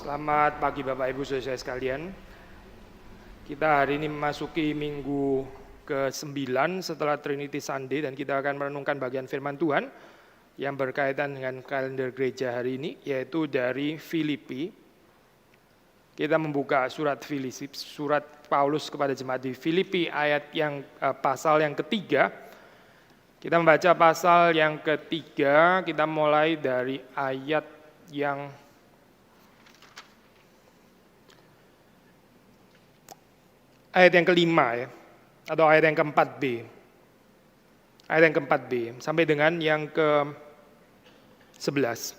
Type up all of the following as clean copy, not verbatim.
Selamat pagi Bapak Ibu Saudara sekalian. Kita hari ini memasuki minggu ke-9 setelah Trinity Sunday dan kita akan merenungkan bagian firman Tuhan yang berkaitan dengan kalender gereja hari ini, yaitu dari Filipi. Kita membuka surat Paulus kepada jemaat di Filipi pasal yang ketiga. Kita membaca pasal yang ketiga, kita mulai dari ayat yang kelima ya, atau ayat yang ke-4b. Ayat yang ke-4b sampai dengan yang ke-11.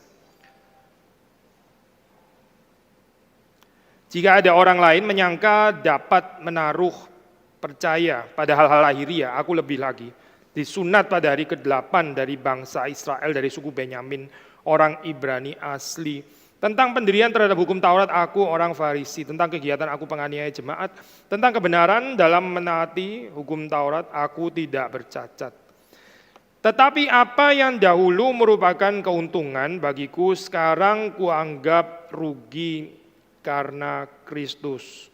Jika ada orang lain menyangka dapat menaruh percaya pada hal-hal lahiriah, aku lebih lagi. Disunat pada hari ke-8 dari bangsa Israel, dari suku Benyamin, orang Ibrani asli. Tentang pendirian terhadap hukum Taurat, aku orang Farisi. Tentang kegiatan aku penganiaya jemaat. Tentang kebenaran dalam menaati hukum Taurat, aku tidak bercacat. Tetapi apa yang dahulu merupakan keuntungan bagiku, sekarang kuanggap rugi karena Kristus.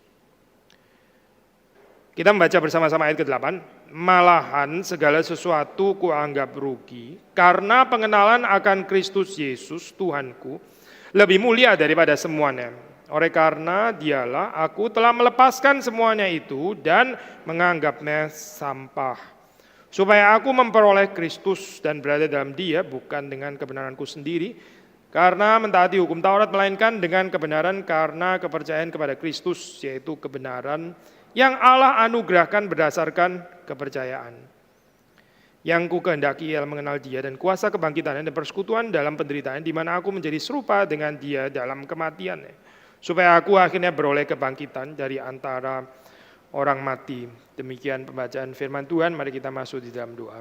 Kita membaca bersama-sama ayat ke-8. Malahan segala sesuatu kuanggap rugi, karena pengenalan akan Kristus Yesus Tuhanku lebih mulia daripada semuanya. Oleh karena dialah aku telah melepaskan semuanya itu dan menganggapnya sampah, supaya aku memperoleh Kristus dan berada dalam Dia, bukan dengan kebenaranku sendiri karena mentaati hukum Taurat, melainkan dengan kebenaran karena kepercayaan kepada Kristus, yaitu kebenaran yang Allah anugerahkan berdasarkan kepercayaan. Yang ku kehendaki ialah mengenal Dia dan kuasa kebangkitannya dan persekutuan dalam penderitaan, di mana aku menjadi serupa dengan Dia dalam kematiannya, supaya aku akhirnya beroleh kebangkitan dari antara orang mati. Demikian pembacaan firman Tuhan. Mari kita masuk di dalam doa.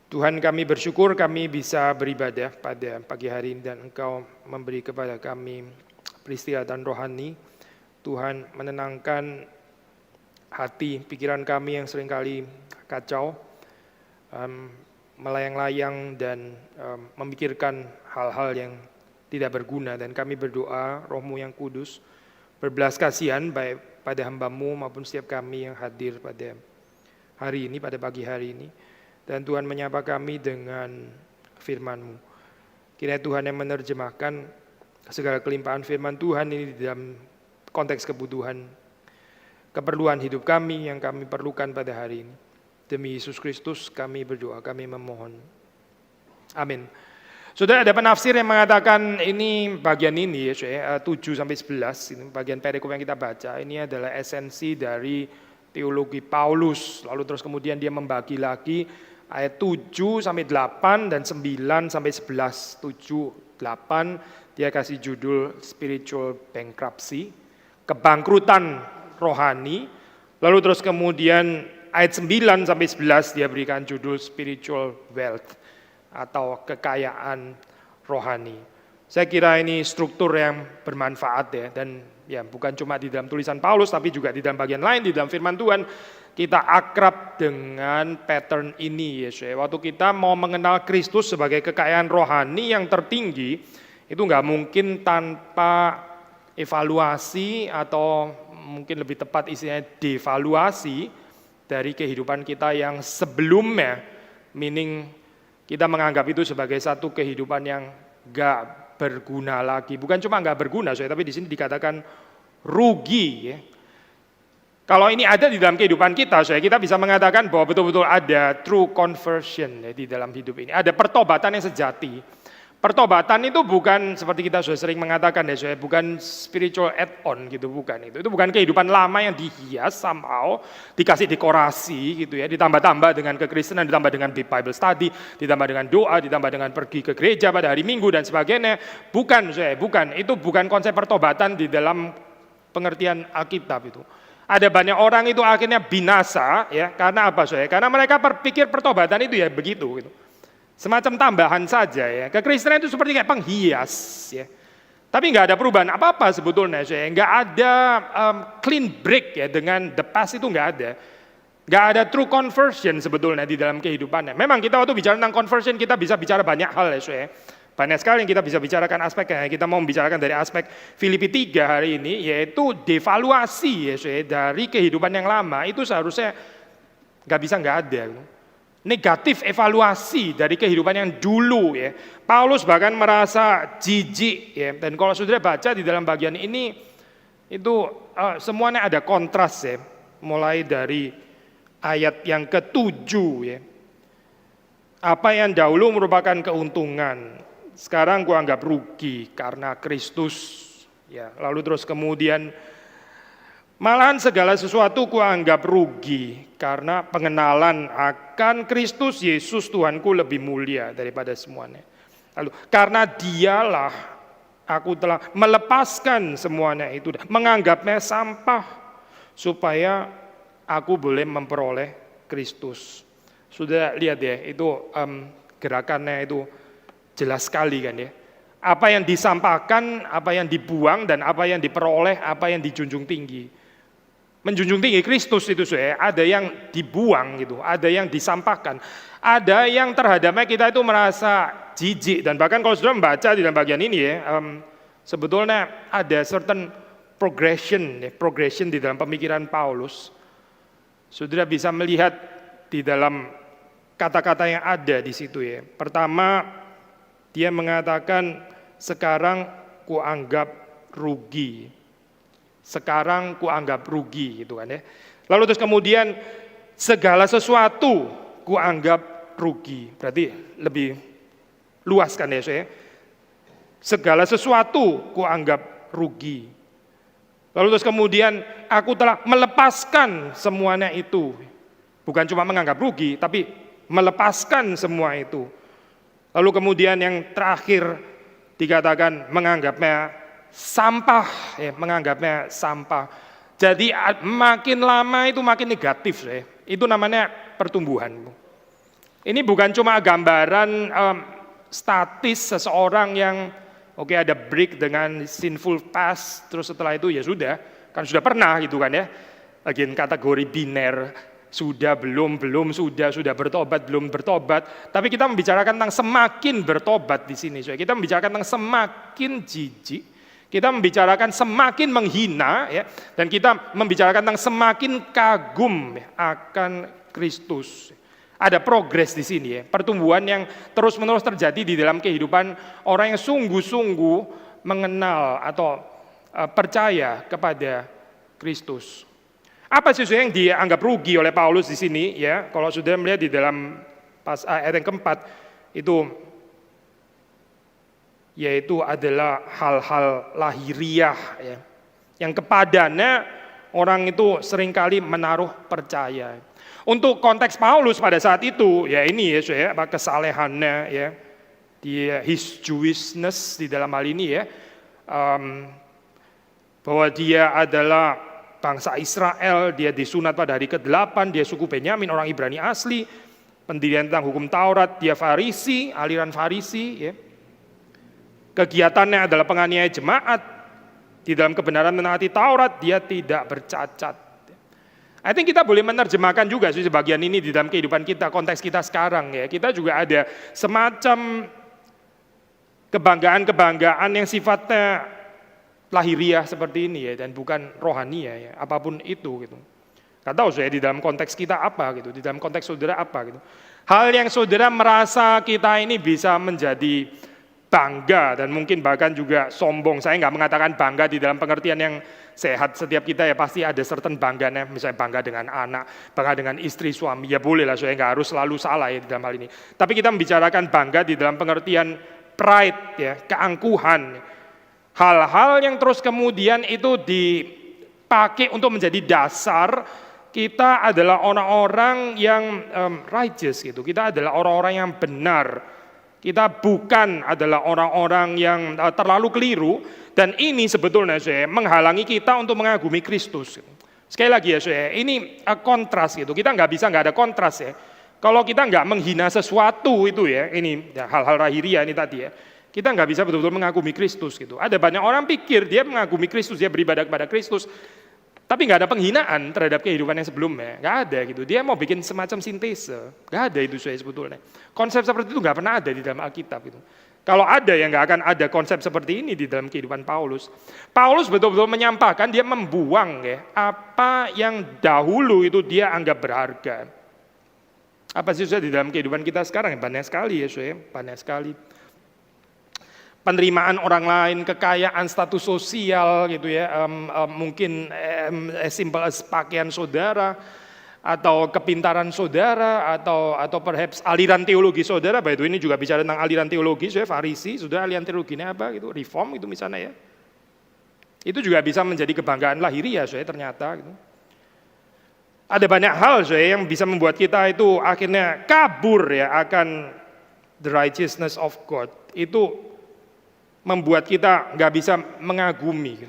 Tuhan, kami bersyukur kami bisa beribadah pada pagi hari ini dan Engkau memberi kepada kami peristirahatan rohani. Tuhan, menenangkan hati, pikiran kami yang seringkali kacau, melayang-layang dan memikirkan hal-hal yang tidak berguna. Dan kami berdoa Roh-Mu yang kudus berbelas kasihan baik pada hamba-Mu maupun setiap kami yang hadir pada hari ini, pada pagi hari ini. Dan Tuhan menyapa kami dengan firman-Mu. Kiranya Tuhan yang menerjemahkan segala kelimpahan firman Tuhan ini di dalam konteks keperluan hidup kami yang kami perlukan pada hari ini. Demi Yesus Kristus kami berdoa, kami memohon. Amin. Sudah ada penafsir yang mengatakan ini bagian ini ya, 7-11, ini bagian perikop yang kita baca, ini adalah esensi dari teologi Paulus. Lalu terus kemudian dia membagi lagi ayat 7-8 dan 9-11. 7-8 dia kasih judul spiritual bankruptcy, kebangkrutan rohani. Lalu terus kemudian ayat 9-11 dia berikan judul spiritual wealth atau kekayaan rohani. Saya kira ini struktur yang bermanfaat ya, dan ya bukan cuma di dalam tulisan Paulus tapi juga di dalam bagian lain di dalam firman Tuhan. Kita akrab dengan pattern ini ya. Waktu kita mau mengenal Kristus sebagai kekayaan rohani yang tertinggi, itu nggak mungkin tanpa evaluasi atau mungkin lebih tepat istilahnya devaluasi dari kehidupan kita yang sebelumnya, meaning kita menganggap itu sebagai satu kehidupan yang gak berguna lagi. Bukan cuma gak berguna, tapi di sini dikatakan rugi. Ya. Kalau ini ada di dalam kehidupan kita, kita bisa mengatakan bahwa betul-betul ada true conversion ya, di dalam hidup ini. Ada pertobatan yang sejati. Pertobatan itu bukan seperti kita sudah sering mengatakan ya, bukan spiritual add-on gitu, bukan itu. Itu bukan kehidupan lama yang dihias somehow, dikasih dekorasi gitu ya, ditambah-tambah dengan kekristenan, ditambah dengan Bible study, ditambah dengan doa, ditambah dengan pergi ke gereja pada hari Minggu dan sebagainya. Bukan, bukan. Itu bukan konsep pertobatan di dalam pengertian Alkitab itu. Ada banyak orang itu akhirnya binasa ya, karena apa Karena mereka berpikir pertobatan itu ya begitu gitu. Semacam tambahan saja ya. Kekristenan itu seperti kayak penghias ya. Tapi nggak ada perubahan apa-apa sebetulnya. Nggak ada clean break ya dengan the past, itu nggak ada. Nggak ada true conversion sebetulnya di dalam kehidupannya. Memang kita waktu bicara tentang conversion kita bisa bicara banyak hal ya. Banyak sekali yang kita bisa bicarakan aspeknya. Kita mau membicarakan dari aspek Filipi 3 hari ini, yaitu devaluasi ya, dari kehidupan yang lama. Itu seharusnya nggak ada. Negatif evaluasi dari kehidupan yang dulu ya. Paulus bahkan merasa jijik ya. Dan kalau saudara baca di dalam bagian ini, itu semuanya ada kontras ya. Mulai dari ayat yang ke-7 ya. Apa yang dahulu merupakan keuntungan, sekarang gua anggap rugi karena Kristus. Ya, lalu terus kemudian malahan segala sesuatu gua anggap rugi karena pengenalan akan Kristus Yesus Tuhanku lebih mulia daripada semuanya. Lalu karena dialah aku telah melepaskan semuanya itu, menganggapnya sampah supaya aku boleh memperoleh Kristus. Sudah lihat ya, itu gerakannya itu jelas sekali kan ya. Apa yang disampaikan, apa yang dibuang, dan apa yang diperoleh, apa yang dijunjung tinggi. Menjunjung tinggi Kristus itu saya, ada yang dibuang gitu, ada yang disampaikan, ada yang terhadapnya kita itu merasa jijik. Dan bahkan kalau sudah membaca di dalam bagian ini ya, sebetulnya ada certain progression di dalam pemikiran Paulus. Saudara bisa melihat di dalam kata-kata yang ada di situ ya. Pertama, dia mengatakan sekarang kuanggap rugi. Sekarang kuanggap rugi gitu kan ya. Lalu terus kemudian segala sesuatu kuanggap rugi. Berarti lebih luas kan ya saya. Segala sesuatu kuanggap rugi. Lalu terus kemudian aku telah melepaskan semuanya itu. Bukan cuma menganggap rugi, tapi melepaskan semua itu. Lalu kemudian yang terakhir dikatakan menganggapnya sampah, ya, menganggapnya sampah. Jadi makin lama itu makin negatif, ya. Itu namanya pertumbuhan. Ini bukan cuma gambaran statis seseorang yang oke, ada break dengan sinful past, terus setelah itu ya sudah, kan sudah pernah gitu kan ya. Bagian kategori biner, sudah, belum, sudah bertobat, belum bertobat. Tapi kita membicarakan tentang semakin bertobat di sini. Kita membicarakan tentang semakin jijik, kita membicarakan semakin menghina, ya, dan kita membicarakan tentang semakin kagum ya, akan Kristus. Ada progres di sini ya, pertumbuhan yang terus-menerus terjadi di dalam kehidupan orang yang sungguh-sungguh mengenal atau percaya kepada Kristus. Apa sih yang dianggap rugi oleh Paulus di sini ya? Kalau sudah melihat di dalam ayat yang keempat itu, yaitu adalah hal-hal lahiriah ya, yang kepadanya orang itu seringkali menaruh percaya. Untuk konteks Paulus pada saat itu, ya ini ya saya, kesalehannya ya, dia his Jewishness di dalam hal ini ya, bahwa dia adalah bangsa Israel, dia disunat pada hari ke-8, dia suku Benyamin, orang Ibrani asli, pendirian tentang hukum Taurat, dia Farisi, aliran Farisi ya. Kegiatannya adalah penganiaya jemaat, di dalam kebenaran menaati Taurat, dia tidak bercacat. I think kita boleh menerjemahkan juga sih sebagian ini di dalam kehidupan kita, konteks kita sekarang ya. Kita juga ada semacam kebanggaan-kebanggaan yang sifatnya lahiriah seperti ini ya, dan bukan rohania ya, apapun itu gitu. Gak tahu saya di dalam konteks kita apa gitu, di dalam konteks saudara apa gitu. Hal yang saudara merasa kita ini bisa menjadi bangga dan mungkin bahkan juga sombong. Saya nggak mengatakan bangga di dalam pengertian yang sehat. Setiap kita ya pasti ada certain bangganya, misalnya bangga dengan anak, bangga dengan istri, suami. Ya boleh lah, saya nggak harus selalu salah ya di dalam hal ini. Tapi kita membicarakan bangga di dalam pengertian pride ya, keangkuhan. Hal-hal yang terus kemudian itu dipakai untuk menjadi dasar kita adalah orang-orang yang righteous gitu. Kita adalah orang-orang yang benar. Kita bukan adalah orang-orang yang terlalu keliru, dan ini sebetulnya saya menghalangi kita untuk mengagumi Kristus. Sekali lagi ya saya, ini kontras gitu. Kita nggak ada kontras ya. Kalau kita nggak menghina sesuatu itu ya, ini ya, hal-hal lahiriah ini tadi ya, kita nggak bisa betul-betul mengagumi Kristus gitu. Ada banyak orang pikir dia mengagumi Kristus, dia beribadah kepada Kristus, tapi nggak ada penghinaan terhadap kehidupan yang sebelumnya, nggak ada gitu. Dia mau bikin semacam sintese, nggak ada itu saya sebetulnya. Konsep seperti itu nggak pernah ada di dalam Alkitab gitu. Kalau ada ya nggak akan ada konsep seperti ini di dalam kehidupan Paulus. Paulus betul-betul menyampaikan, dia membuang ya apa yang dahulu itu dia anggap berharga. Apa sih di dalam kehidupan kita sekarang? Banyak sekali ya, banyak sekali. Penerimaan orang lain, kekayaan, status sosial gitu ya, mungkin as simple as pakaian saudara, atau kepintaran saudara, atau perhaps aliran teologi saudara. By the way, ini juga bicara tentang aliran teologi, Farisi, sudah aliran teologinya apa gitu, reform itu misalnya ya. Itu juga bisa menjadi kebanggaan lahiriah ternyata gitu. Ada banyak hal yang bisa membuat kita itu akhirnya kabur ya akan the righteousness of God. Itu membuat kita nggak bisa mengagumi.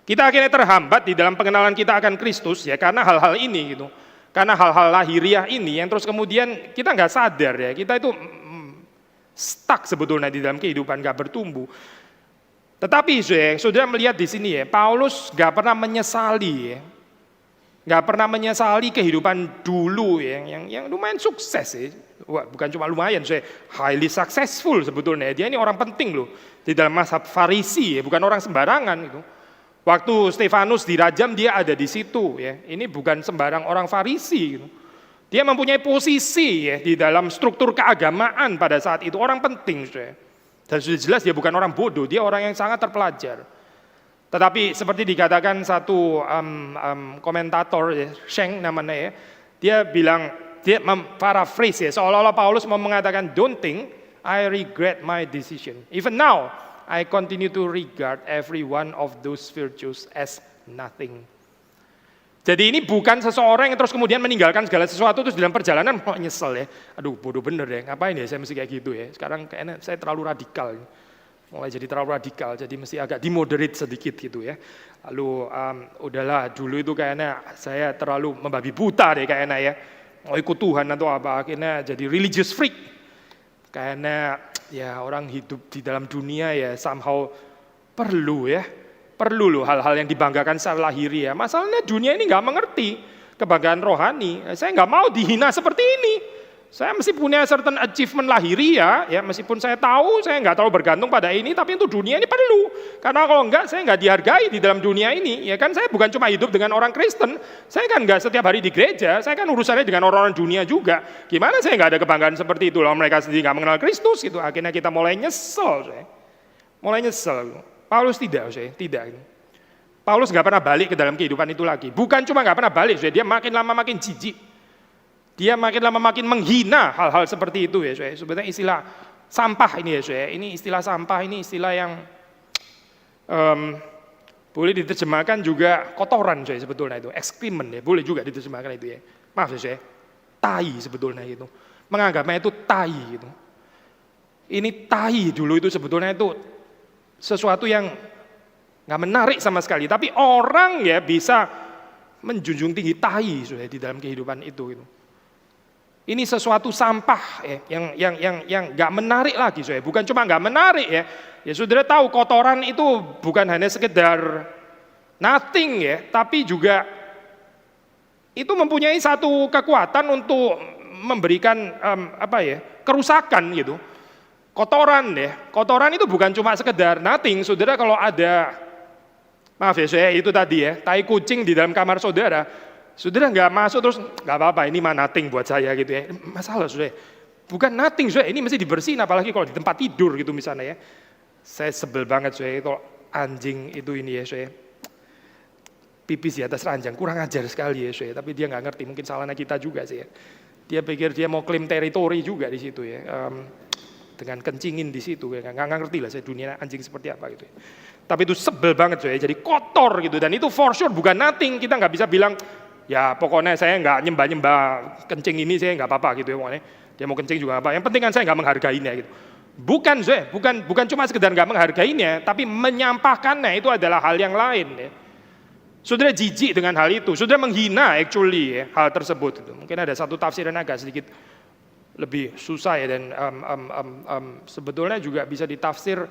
Kita akhirnya terhambat di dalam pengenalan kita akan Kristus ya karena hal-hal ini gitu. Karena hal-hal lahiriah ini yang terus kemudian kita nggak sadar ya, kita itu stuck sebetulnya di dalam kehidupan, nggak bertumbuh. Tetapi saudara melihat di sini ya, Paulus nggak pernah menyesali ya, nggak pernah menyesali kehidupan dulu ya, yang lumayan sukses ya. Wah, bukan cuma lumayan, highly successful sebetulnya. Dia ini orang penting loh di dalam mazhab Farisi ya, bukan orang sembarangan itu. Waktu Stefanus dirajam dia ada di situ ya. Ini bukan sembarang orang Farisi gitu. Dia mempunyai posisi ya di dalam struktur keagamaan pada saat itu, orang penting dan sudah jelas dia bukan orang bodoh, dia orang yang sangat terpelajar. Tetapi seperti dikatakan satu komentator ya, Sheng namanya ya, dia bilang, dia memparaphrase ya, seolah-olah Paulus mau mengatakan, don't think I regret my decision. Even now, I continue to regard every one of those virtues as nothing. Jadi ini bukan seseorang yang terus kemudian meninggalkan segala sesuatu terus dalam perjalanan mau nyesel ya. Aduh bodoh bener ya, ngapain ya saya mesti kayak gitu ya. Sekarang kayaknya saya terlalu radikal. Mulai jadi terlalu radikal, jadi mesti agak dimoderate sedikit gitu ya. Lalu udahlah dulu itu kayaknya saya terlalu membabi buta deh kayaknya ya. Mau ikut Tuhan atau apa, akhirnya jadi religious freak. Kayaknya ya orang hidup di dalam dunia ya somehow perlu loh hal-hal yang dibanggakan secara lahiriah. Masalahnya dunia ini nggak mengerti kebanggaan rohani. Saya nggak mau dihina seperti ini. Saya mesti punya certain achievement lahiriah, ya meskipun saya tahu saya nggak terlalu bergantung pada ini, tapi untuk dunia ini perlu. Karena kalau enggak, saya nggak dihargai di dalam dunia ini. Ya kan saya bukan cuma hidup dengan orang Kristen, saya kan nggak setiap hari di gereja, saya kan urusannya dengan orang-orang dunia juga. Gimana saya nggak ada kebanggaan seperti itu? Kalau mereka sendiri nggak mengenal Kristus, gitu. Akhirnya kita mulai nyesel, mulai nyesel. Paulus tidak. Paulus nggak pernah balik ke dalam kehidupan itu lagi. Bukan cuma nggak pernah balik, dia makin lama makin jijik. Dia makin lama makin menghina hal-hal seperti itu ya, sebenarnya istilah sampah ini ya, ini istilah sampah, ini istilah yang boleh diterjemahkan juga kotoran sebetulnya itu, excrement ya, boleh juga diterjemahkan itu ya. Maaf ya, tai sebetulnya itu, menganggapnya itu tai gitu. Ini tai dulu itu sebetulnya itu sesuatu yang nggak menarik sama sekali, tapi orang ya bisa menjunjung tinggi tai di dalam kehidupan itu. Ini sesuatu sampah yang nggak menarik lagi, bukan cuma nggak menarik ya. Ya saudara tahu kotoran itu bukan hanya sekedar nothing ya, tapi juga itu mempunyai satu kekuatan untuk memberikan kerusakan gitu. Kotoran itu bukan cuma sekedar nothing, saudara kalau ada, maaf ya itu tadi ya, tai kucing di dalam kamar saudara nggak masuk terus nggak apa-apa, ini mah nothing buat saya gitu ya. Masalah bukan nothing ini mesti dibersihin, apalagi kalau di tempat tidur gitu misalnya ya. Saya sebel banget kalau anjing itu ini ya pipis di atas ranjang, kurang ajar sekali ya tapi dia nggak ngerti, mungkin salahnya kita juga sih ya. Dia pikir dia mau klaim teritori juga di situ ya, dengan kencingin di situ ya, nggak ngerti lah dunia anjing seperti apa gitu ya. Tapi itu sebel banget jadi kotor gitu, dan itu for sure bukan nothing. Kita nggak bisa bilang ya pokoknya saya nggak nyembah kencing ini, saya nggak apa-apa gitu ya, pokoknya dia mau kencing juga apa, yang penting kan saya nggak menghargainya gitu. Bukan cuma sekedar nggak menghargainya, tapi menyampahkannya itu adalah hal yang lain ya. Saudara jijik dengan hal itu, saudara menghina actually ya, hal tersebut itu. Mungkin ada satu tafsir yang agak sedikit lebih susah ya, dan sebetulnya juga bisa ditafsir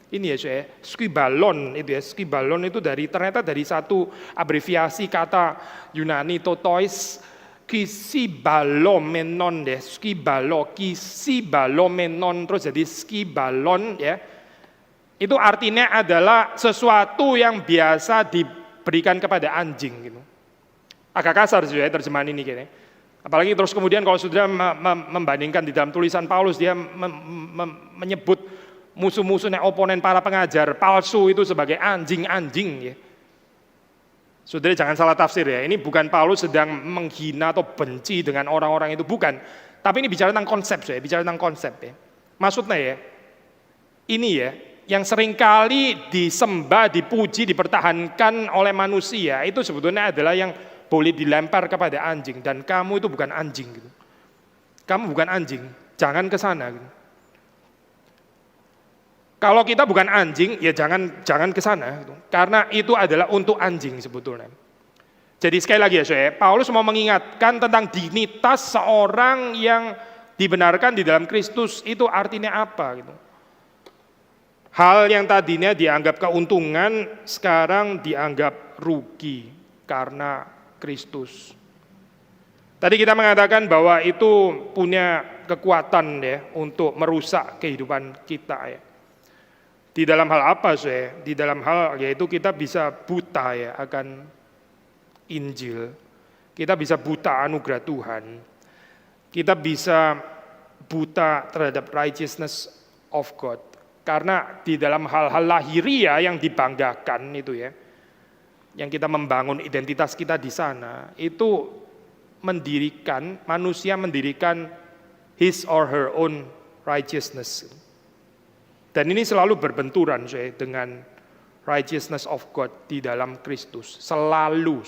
ini ya skibalon itu ya. Skibalon itu ternyata dari satu abreviasi kata Yunani totois skibalomenon deh, skibalomenon terus jadi skibalon ya. Itu artinya adalah sesuatu yang biasa diberikan kepada anjing gitu. Agak kasar sih ya terjemahan ini kayaknya. Apalagi terus kemudian kalau saudara membandingkan di dalam tulisan Paulus, dia menyebut musuh-musuhnya, oponen para pengajar palsu itu sebagai anjing-anjing ya. Saudara jangan salah tafsir ya, ini bukan Paulus sedang menghina atau benci dengan orang-orang itu, bukan. Tapi ini bicara tentang konsep ya, bicara tentang konsep ya. Maksudnya ya, ini ya, yang seringkali disembah, dipuji, dipertahankan oleh manusia, itu sebetulnya adalah yang boleh dilempar kepada anjing, dan kamu itu bukan anjing gitu. Kamu bukan anjing, jangan ke sana gitu. Kalau kita bukan anjing, ya jangan ke sana gitu. Karena itu adalah untuk anjing sebetulnya. Jadi sekali lagi ya saya, Paulus mau mengingatkan tentang dignitas seorang yang dibenarkan di dalam Kristus, itu artinya apa gitu. Hal yang tadinya dianggap keuntungan sekarang dianggap rugi karena Kristus. Tadi kita mengatakan bahwa itu punya kekuatan ya untuk merusak kehidupan kita ya. Di dalam hal apa sih? Di dalam hal yaitu kita bisa buta ya akan Injil. Kita bisa buta anugerah Tuhan. Kita bisa buta terhadap righteousness of God. Karena di dalam hal-hal lahiria yang dibanggakan itu ya, yang kita membangun identitas kita di sana, itu manusia mendirikan his or her own righteousness. Dan ini selalu berbenturan dengan righteousness of God di dalam Kristus. Selalu.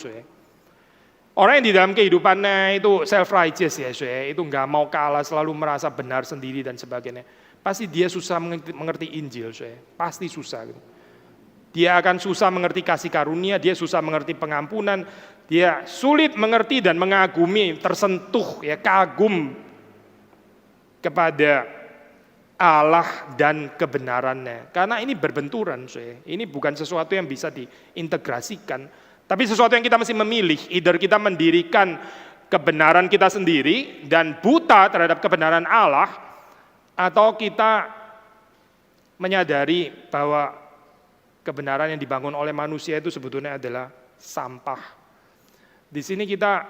Orang yang di dalam kehidupannya itu self-righteous ya, itu nggak mau kalah, selalu merasa benar sendiri dan sebagainya. Pasti dia susah mengerti Injil. Pasti susah. Dia akan susah mengerti kasih karunia, dia susah mengerti pengampunan, dia sulit mengerti dan mengagumi, tersentuh, ya kagum kepada Allah dan kebenarannya. Karena ini berbenturan, ini bukan sesuatu yang bisa diintegrasikan, tapi sesuatu yang kita mesti memilih. Either kita mendirikan kebenaran kita sendiri dan buta terhadap kebenaran Allah, atau kita menyadari bahwa kebenaran yang dibangun oleh manusia itu sebetulnya adalah sampah. Di sini kita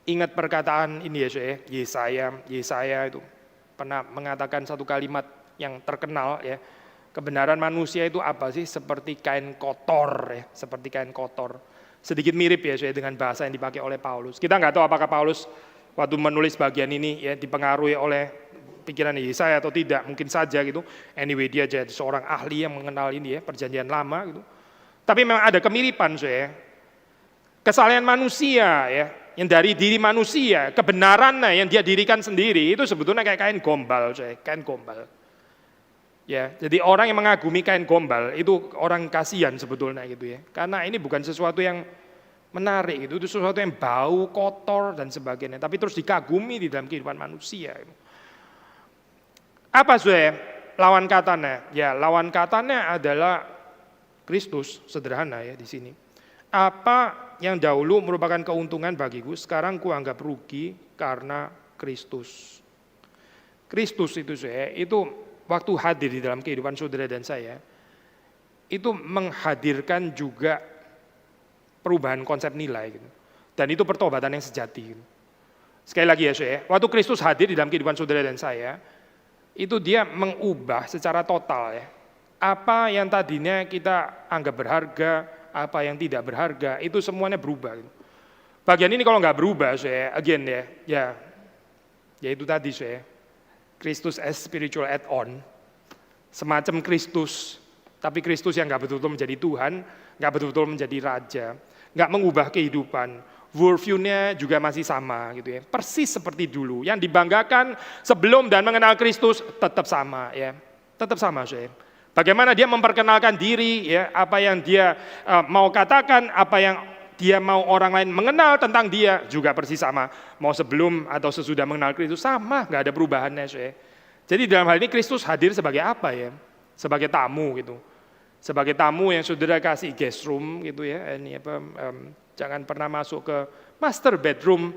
ingat perkataan ini ya, Yesaya itu pernah mengatakan satu kalimat yang terkenal ya. Kebenaran manusia itu apa sih? Seperti kain kotor ya, seperti kain kotor. Sedikit mirip ya dengan bahasa yang dipakai oleh Paulus. Kita nggak tahu apakah Paulus waktu menulis bagian ini ya dipengaruhi oleh pikiran Yesaya atau tidak, mungkin saja gitu. Anyway, dia jadi seorang ahli yang mengenal ini ya, perjanjian lama gitu. Tapi memang ada kemiripan kesalahan manusia ya, yang dari diri manusia, kebenarannya yang dia dirikan sendiri itu sebetulnya kayak kain gombal, kain gombal. Ya, jadi orang yang mengagumi kain gombal itu orang kasihan sebetulnya gitu ya. Karena ini bukan sesuatu yang menarik gitu, itu sesuatu yang bau, kotor dan sebagainya, tapi terus dikagumi di dalam kehidupan manusia gitu. Apa lawan katanya? Ya, lawan katanya adalah Kristus, sederhana ya di sini. Apa yang dahulu merupakan keuntungan bagiku, sekarang kuanggap rugi karena Kristus. Kristus itu itu waktu hadir di dalam kehidupan saudara dan saya, itu menghadirkan juga perubahan konsep nilai gitu. Dan itu pertobatan yang sejati gitu. Sekali lagi ya waktu Kristus hadir di dalam kehidupan saudara dan saya, itu dia mengubah secara total ya. Apa yang tadinya kita anggap berharga, apa yang tidak berharga, itu semuanya berubah. Bagian ini kalau nggak berubah, again ya itu tadi Kristus as spiritual add-on, semacam Kristus, tapi Kristus yang nggak betul-betul menjadi Tuhan, nggak betul-betul menjadi Raja, nggak mengubah kehidupan. Worldview-nya juga masih sama gitu ya, persis seperti dulu. Yang dibanggakan sebelum dan mengenal Kristus tetap sama ya, tetap sama Bagaimana dia memperkenalkan diri ya, apa yang dia mau katakan, apa yang dia mau orang lain mengenal tentang dia juga persis sama. Mau sebelum atau sesudah mengenal Kristus sama, nggak ada perubahannya Jadi dalam hal ini Kristus hadir sebagai apa ya? Sebagai tamu gitu. Sebagai tamu yang saudara kasih guest room gitu ya, ini Jangan pernah masuk ke master bedroom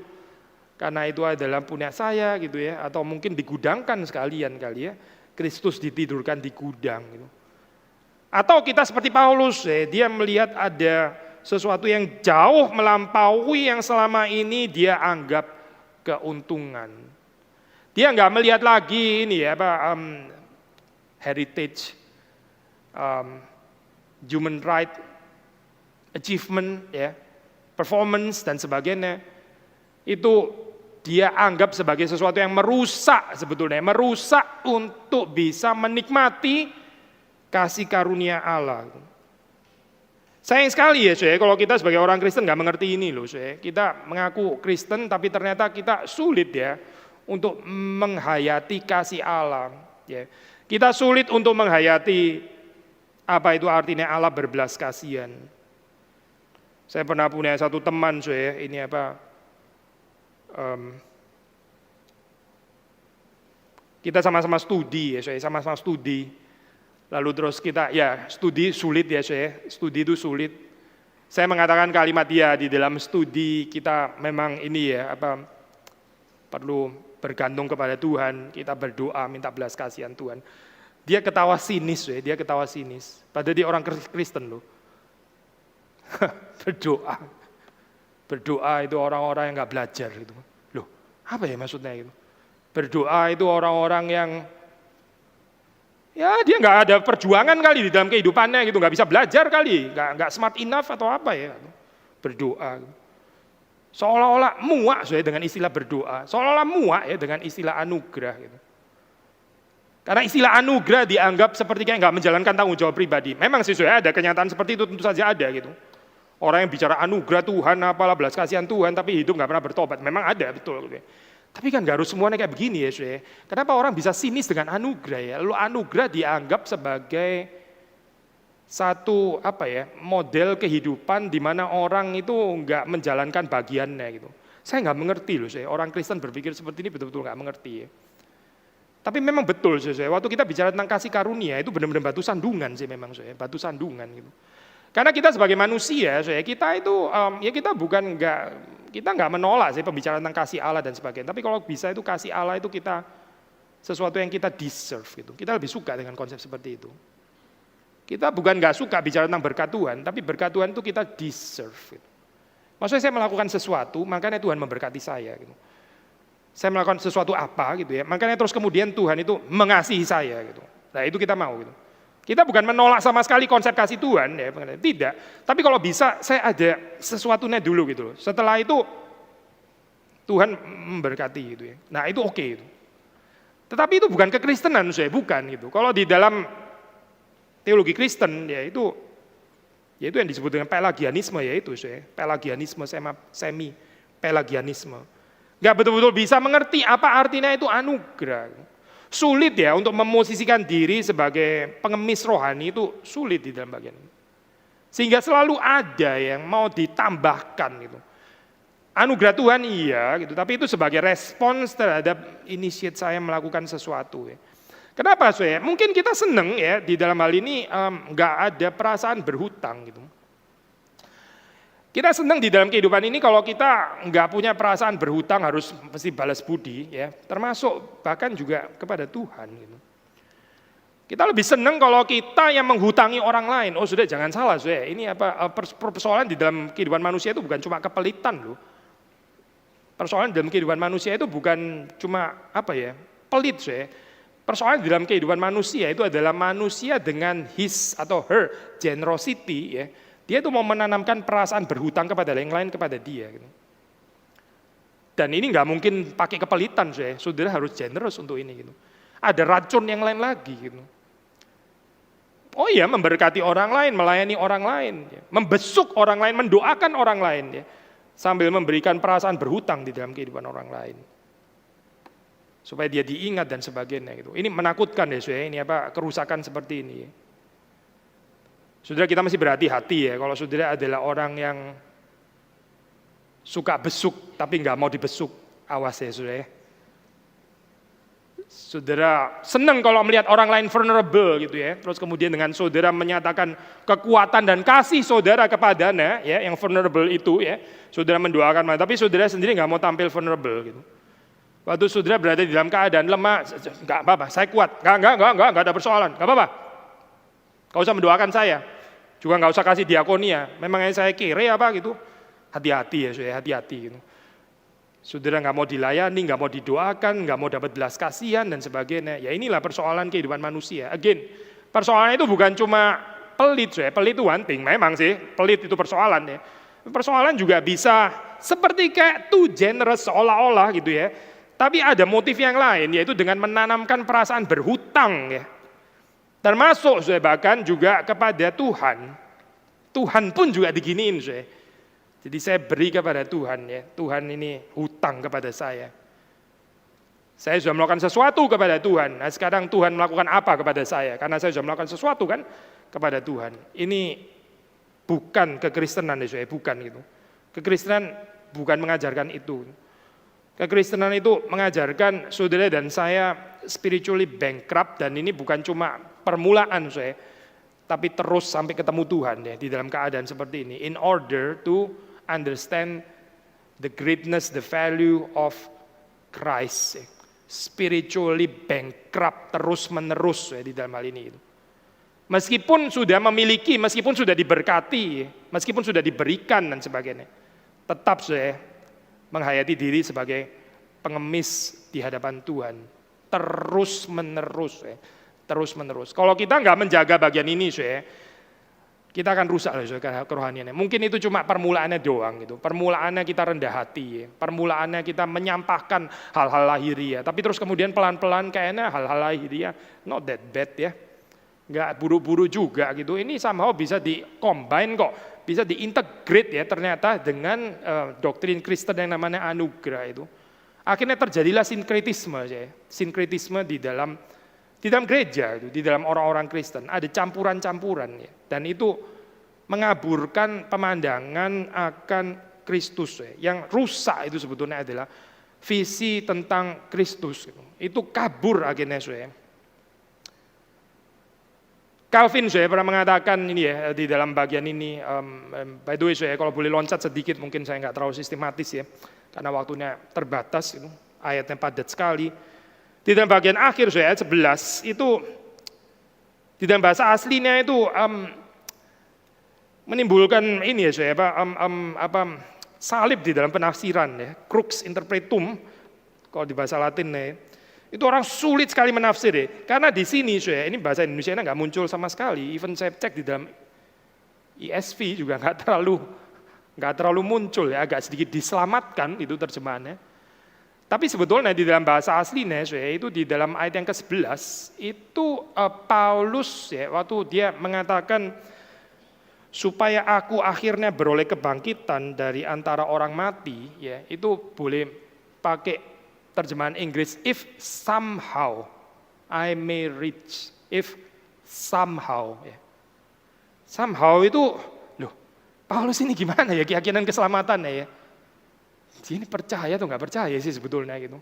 karena itu adalah punya saya gitu ya, atau mungkin digudangkan sekalian kali ya. Kristus ditidurkan di gudang gitu. Atau kita seperti Paulus ya, dia melihat ada sesuatu yang jauh melampaui yang selama ini dia anggap keuntungan. Dia nggak melihat lagi ini ya heritage, human right, achievement ya, performance dan sebagainya. Itu dia anggap sebagai sesuatu yang merusak sebetulnya, merusak untuk bisa menikmati kasih karunia Allah. Sayang sekali ya saudara, kalau kita sebagai orang Kristen nggak mengerti ini loh saudara. Kita mengaku Kristen tapi ternyata kita sulit ya untuk menghayati kasih Allah. Ya. Kita sulit untuk menghayati apa itu artinya Allah berbelas kasihan. Saya pernah punya satu teman saudara, ini kita sama-sama studi ya saudara, sama-sama studi. Lalu terus kita, ya studi sulit ya saya, studi itu sulit. Saya mengatakan kalimat dia di dalam studi kita memang ini ya, perlu bergantung kepada Tuhan, kita berdoa minta belas kasihan Tuhan. Dia ketawa sinis ya, dia ketawa sinis. Padahal dia orang Kristen loh. Berdoa itu orang-orang yang nggak belajar gitu. Loh, apa ya maksudnya itu? Berdoa itu orang-orang yang ya dia nggak ada perjuangan kali di dalam kehidupannya gitu, nggak bisa belajar kali, nggak smart enough atau apa ya, berdoa. Seolah-olah muak dengan istilah berdoa, seolah-olah muak ya dengan istilah anugerah gitu. Karena istilah anugerah dianggap seperti kayak nggak menjalankan tanggung jawab pribadi. Memang sih ada kenyataan seperti itu, tentu saja ada gitu. Orang yang bicara anugerah Tuhan, apalah belas kasihan Tuhan, tapi hidup nggak pernah bertobat, memang ada betul gitu. Tapi kan nggak harus semuanya kayak begini ya saudara. Kenapa orang bisa sinis dengan anugerah ya? Lalu anugerah dianggap sebagai satu model kehidupan di mana orang itu nggak menjalankan bagiannya gitu. Saya nggak mengerti loh saya. Orang Kristen berpikir seperti ini betul-betul nggak mengerti ya. Tapi memang betul saya. Waktu kita bicara tentang kasih karunia itu benar-benar batu sandungan sih memang saya. Batu sandungan gitu. Karena kita sebagai manusia saya, kita itu ya kita kita nggak menolak sih pembicaraan tentang kasih Allah dan sebagainya. Tapi kalau bisa itu kasih Allah itu kita sesuatu yang kita deserve gitu. Kita lebih suka dengan konsep seperti itu. Kita bukan nggak suka bicara tentang berkat Tuhan, tapi berkat Tuhan itu kita deserve. Gitu. Maksudnya saya melakukan sesuatu, makanya Tuhan memberkati saya. Gitu. Saya melakukan sesuatu apa gitu ya, makanya terus kemudian Tuhan itu mengasihi saya gitu. Nah itu kita mau gitu. Kita bukan menolak sama sekali konsep kasih Tuhan, ya, tidak. Tapi kalau bisa, saya ada sesuatunya dulu gitu. Setelah itu Tuhan memberkati gitu ya. Nah itu oke. Gitu. Tetapi itu bukan kekristenan, saya bukan gitu. Kalau di dalam teologi Kristen, ya itu yang disebut dengan pelagianisme, yaitu pelagianisme, semi pelagianisme. Gak betul-betul bisa mengerti apa artinya itu anugerah. Sulit ya untuk memosisikan diri sebagai pengemis rohani, itu sulit di dalam bagian ini. Sehingga selalu ada yang mau ditambahkan gitu. Anugerah Tuhan iya gitu, tapi itu sebagai respons terhadap initiate saya melakukan sesuatu ya. Kenapa saya? Mungkin kita seneng ya di dalam hal ini nggak ada perasaan berhutang gitu. Kita senang di dalam kehidupan ini kalau kita nggak punya perasaan berhutang harus mesti balas budi ya, termasuk bahkan juga kepada Tuhan gitu. Kita lebih senang kalau kita yang menghutangi orang lain. Oh sudah jangan salah sudah. Ini persoalan di dalam kehidupan manusia itu bukan cuma kepelitan loh. Persoalan dalam kehidupan manusia itu bukan cuma pelit sudah. Persoalan di dalam kehidupan manusia itu adalah manusia dengan his atau her generosity ya. Dia itu mau menanamkan perasaan berhutang kepada yang lain kepada dia. Gitu. Dan ini nggak mungkin pakai kepelitan, saudara harus generous untuk ini. Gitu. Ada racun yang lain lagi. Gitu. Oh iya, memberkati orang lain, melayani orang lain, ya. Membesuk orang lain, mendoakan orang lain, ya. Sambil memberikan perasaan berhutang di dalam kehidupan orang lain. Supaya dia diingat dan sebagainya. Gitu. Ini menakutkan ya, saudara. Ini kerusakan seperti ini. Ya. Saudara kita mesti berhati-hati ya, kalau saudara adalah orang yang suka besuk tapi nggak mau dibesuk, awas ya saudara. Saudara senang kalau melihat orang lain vulnerable gitu ya. Terus kemudian dengan saudara menyatakan kekuatan dan kasih saudara kepadanya ya, yang vulnerable itu ya. Saudara mendoakan, tapi saudara sendiri nggak mau tampil vulnerable gitu. Waktu saudara berada di dalam keadaan lemah, nggak apa-apa, saya kuat, nggak ada persoalan, nggak apa-apa. Nggak usah mendoakan saya, juga nggak usah kasih diakonia. Memangnya saya kere apa gitu? Hati-hati ya, saudara, hati-hati gitu. Saudara nggak mau dilayani, nggak mau didoakan, nggak mau dapat belas kasihan dan sebagainya. Ya inilah persoalan kehidupan manusia. Again, persoalannya itu bukan cuma pelit, saudara. Pelit itu one thing, memang sih pelit itu persoalan ya. Persoalan juga bisa seperti kayak too generous seolah-olah gitu ya. Tapi ada motif yang lain, yaitu dengan menanamkan perasaan berhutang ya. Termasuk saudara bahkan juga kepada Tuhan. Tuhan pun juga diginiin saudara. Jadi saya beri kepada Tuhan ya, Tuhan ini hutang kepada saya. Saya sudah melakukan sesuatu kepada Tuhan, nah sekarang Tuhan melakukan apa kepada saya? Karena saya sudah melakukan sesuatu kan kepada Tuhan. Ini bukan kekristenan ya saya, bukan gitu. Kekristenan bukan mengajarkan itu. Kekristenan itu mengajarkan saudara dan saya spiritually bankrupt, dan ini bukan cuma permulaan saya, tapi terus sampai ketemu Tuhan ya di dalam keadaan seperti ini. In order to understand the greatness, the value of Christ. Spiritually bankrupt terus menerus ya, di dalam hal ini. Meskipun sudah memiliki, meskipun sudah diberkati, meskipun sudah diberikan dan sebagainya, tetap saya menghayati diri sebagai pengemis di hadapan Tuhan. Terus menerus ya, terus menerus. Kalau kita nggak menjaga bagian ini saya, kita akan rusak kerohaniannya. Mungkin itu cuma permulaannya doang gitu. Permulaannya kita rendah hati, ya. Permulaannya kita menyampahkan hal-hal lahiriah. Tapi terus kemudian pelan-pelan kayaknya hal-hal lahiriah not that bad ya. Nggak buru-buru juga gitu. Ini somehow bisa di-combine kok. Bisa diintegrate ya ternyata dengan doktrin Kristen yang namanya anugerah itu. Akhirnya terjadilah sinkretisme ya. Sinkretisme di dalam gereja, di dalam orang-orang Kristen, ada campuran-campuran ya. Dan itu mengaburkan pemandangan akan Kristus ya. Yang rusak itu sebetulnya adalah visi tentang Kristus. Itu kabur akhirnya ya. Calvin saya pernah mengatakan ini ya di dalam bagian ini, by the way saya kalau boleh loncat sedikit, mungkin saya nggak terlalu sistematis ya, karena waktunya terbatas, ayatnya padat sekali. Di dalam bagian akhir ayat 11 itu di dalam bahasa aslinya itu menimbulkan ini ya salib di dalam penafsiran ya, crux interpretum kalau di bahasa Latin ya. Itu orang sulit sekali menafsir ya. Karena di sini ini bahasa Indonesia nggak muncul sama sekali. Even saya cek di dalam ESV juga nggak terlalu muncul ya, agak sedikit diselamatkan itu terjemahannya. Tapi sebetulnya di dalam bahasa aslinya, itu di dalam ayat yang ke-11, itu Paulus ya, waktu dia mengatakan, supaya aku akhirnya beroleh kebangkitan dari antara orang mati, ya itu boleh pakai terjemahan Inggris, if somehow I may reach, if somehow. Ya. Somehow itu, loh Paulus ini gimana ya keyakinan keselamatannya ya? Ini percaya atau nggak percaya sih sebetulnya gitu.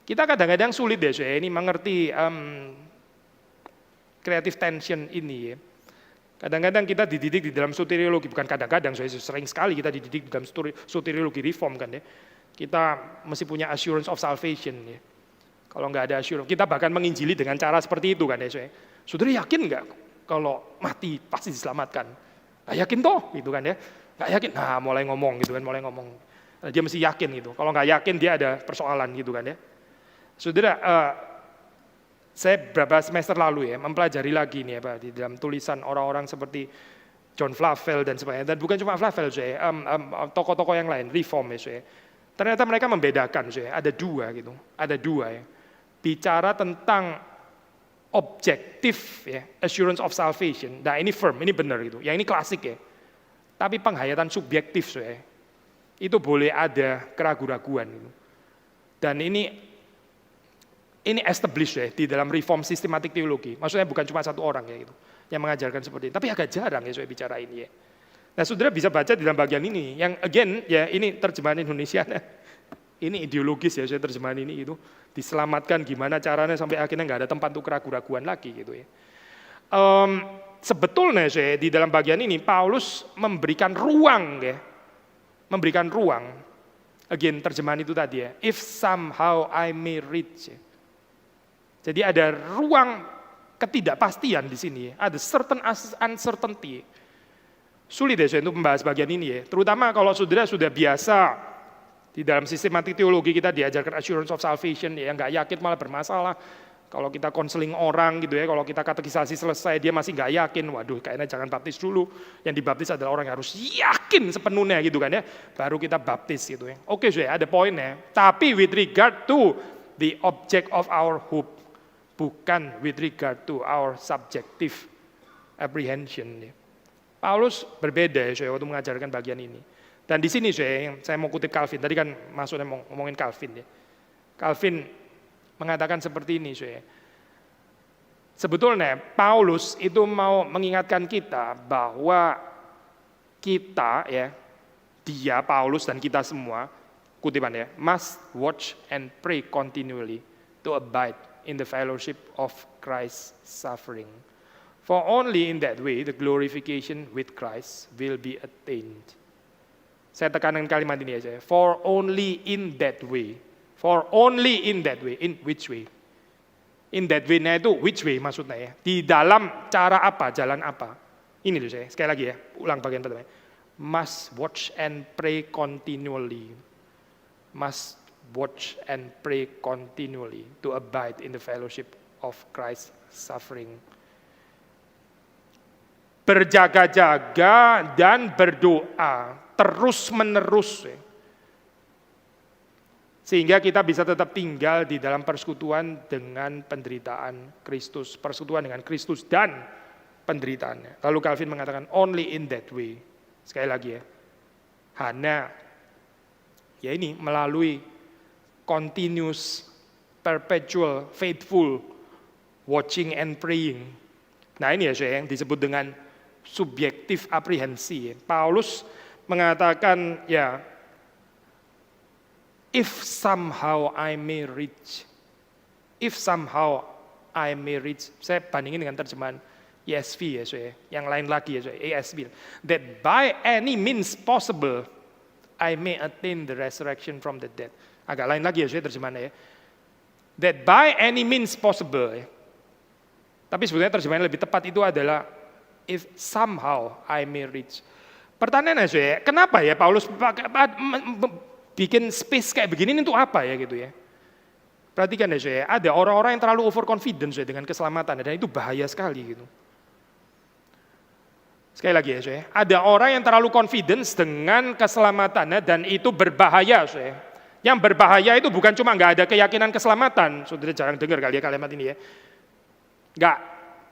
Kita kadang-kadang sulit deh saya ini mengerti creative tension ini ya. Kadang-kadang kita dididik di dalam soteriologi, bukan kadang-kadang, saya sering sekali kita dididik di dalam soteriologi reform kan ya. Kita mesti punya assurance of salvation ya. Kalau nggak ada assurance, kita bahkan menginjili dengan cara seperti itu kan ya saya. Saudara yakin nggak kalau mati pasti diselamatkan? Nggak yakin toh gitu kan ya. Nggak yakin, nah mulai ngomong gitu kan, mulai ngomong. Dia mesti yakin gitu. Kalau nggak yakin dia ada persoalan gitu kan ya. Saudara, saya beberapa semester lalu ya mempelajari lagi nih ya Pak di dalam tulisan orang-orang seperti John Flavel dan sebagainya. Dan bukan cuma Flavel saya, tokoh-tokoh yang lain, reform ya saya. Ternyata mereka membedakan saya. Ada dua gitu, ada dua ya. Bicara tentang objektif ya, assurance of salvation. Nah ini firm, ini benar gitu. Yang ini klasik ya. Tapi penghayatan subjektif saya. Itu boleh ada keraguan-raguan gitu. Dan ini established ya di dalam reform sistematik teologi. Maksudnya bukan cuma satu orang ya gitu yang mengajarkan seperti ini. Tapi agak jarang ya saya bicara ini ya. Nah, saudara bisa baca di dalam bagian ini yang again ya ini terjemahan Indonesia. Ini ideologis ya saya terjemahan ini itu. Diselamatkan gimana caranya sampai akhirnya nggak ada tempat untuk keraguan-raguan lagi gitu ya. Sebetulnya saya di dalam bagian ini Paulus memberikan ruang ya. Memberikan ruang. Again terjemahan itu tadi ya. If somehow I may reach. Ya. Jadi ada ruang ketidakpastian di sini ya. Ada certain uncertainty. Sulit ya saya untuk membahas bagian ini ya. Terutama kalau saudara sudah biasa di dalam sistematik teologi kita diajarkan assurance of salvation ya, yang nggak yakin malah bermasalah. Kalau kita konseling orang gitu ya, kalau kita katekisasi selesai dia masih nggak yakin, waduh kayaknya jangan baptis dulu. Yang dibaptis adalah orang yang harus yakin sepenuhnya gitu kan ya, baru kita baptis gitu ya. Oke saya ada poinnya, tapi with regard to the object of our hope, bukan with regard to our subjective apprehension. Ya. Paulus berbeda ya saya waktu mengajarkan bagian ini. Dan di sini saya mau kutip Calvin, tadi kan maksudnya mau ngomongin Calvin ya. Calvin mengatakan seperti ini saya. Sebetulnya Paulus itu mau mengingatkan kita bahwa kita ya, dia Paulus dan kita semua, kutipan ya, must watch and pray continually to abide in the fellowship of Christ's suffering. For only in that way the glorification with Christ will be attained. Saya tekankan kalimat ini aja. For only in that way. For only in that way. In which way? In that way-nya itu which way maksudnya ya. Di dalam cara apa, jalan apa. Ini loh saya, sekali lagi ya. Ulang bagian pertama. Must watch and pray continually. Must watch and pray continually to abide in the fellowship of Christ's suffering. Berjaga-jaga dan berdoa terus-menerus. Sehingga kita bisa tetap tinggal di dalam persekutuan dengan penderitaan Kristus. Persekutuan dengan Kristus dan penderitaannya. Lalu Calvin mengatakan only in that way. Sekali lagi ya. Hanya ya ini melalui continuous, perpetual, faithful, watching and praying. Nah ini ya saya yang disebut dengan subjektif aprehensi. Paulus mengatakan ya, if somehow I may reach, saya bandingin dengan terjemahan ESV ya saya, yang lain lagi ya saya, ESV, that by any means possible I may attain the resurrection from the dead. Agak lain lagi ya saya terjemahannya ya, that by any means possible ya. Tapi sebenarnya terjemahan lebih tepat itu adalah if somehow I may reach. Pertanyaannya saya, kenapa ya Paulus bikin space kayak begini untuk apa ya gitu ya? Perhatikan ya saya, ada orang-orang yang terlalu overconfident saya dengan keselamatan dan itu bahaya sekali gitu. Sekali lagi ya saya, ada orang yang terlalu confidence dengan keselamatannya dan itu berbahaya saya. Yang berbahaya itu bukan cuma nggak ada keyakinan keselamatan, saudara jarang dengar kali ya kalimat ini ya.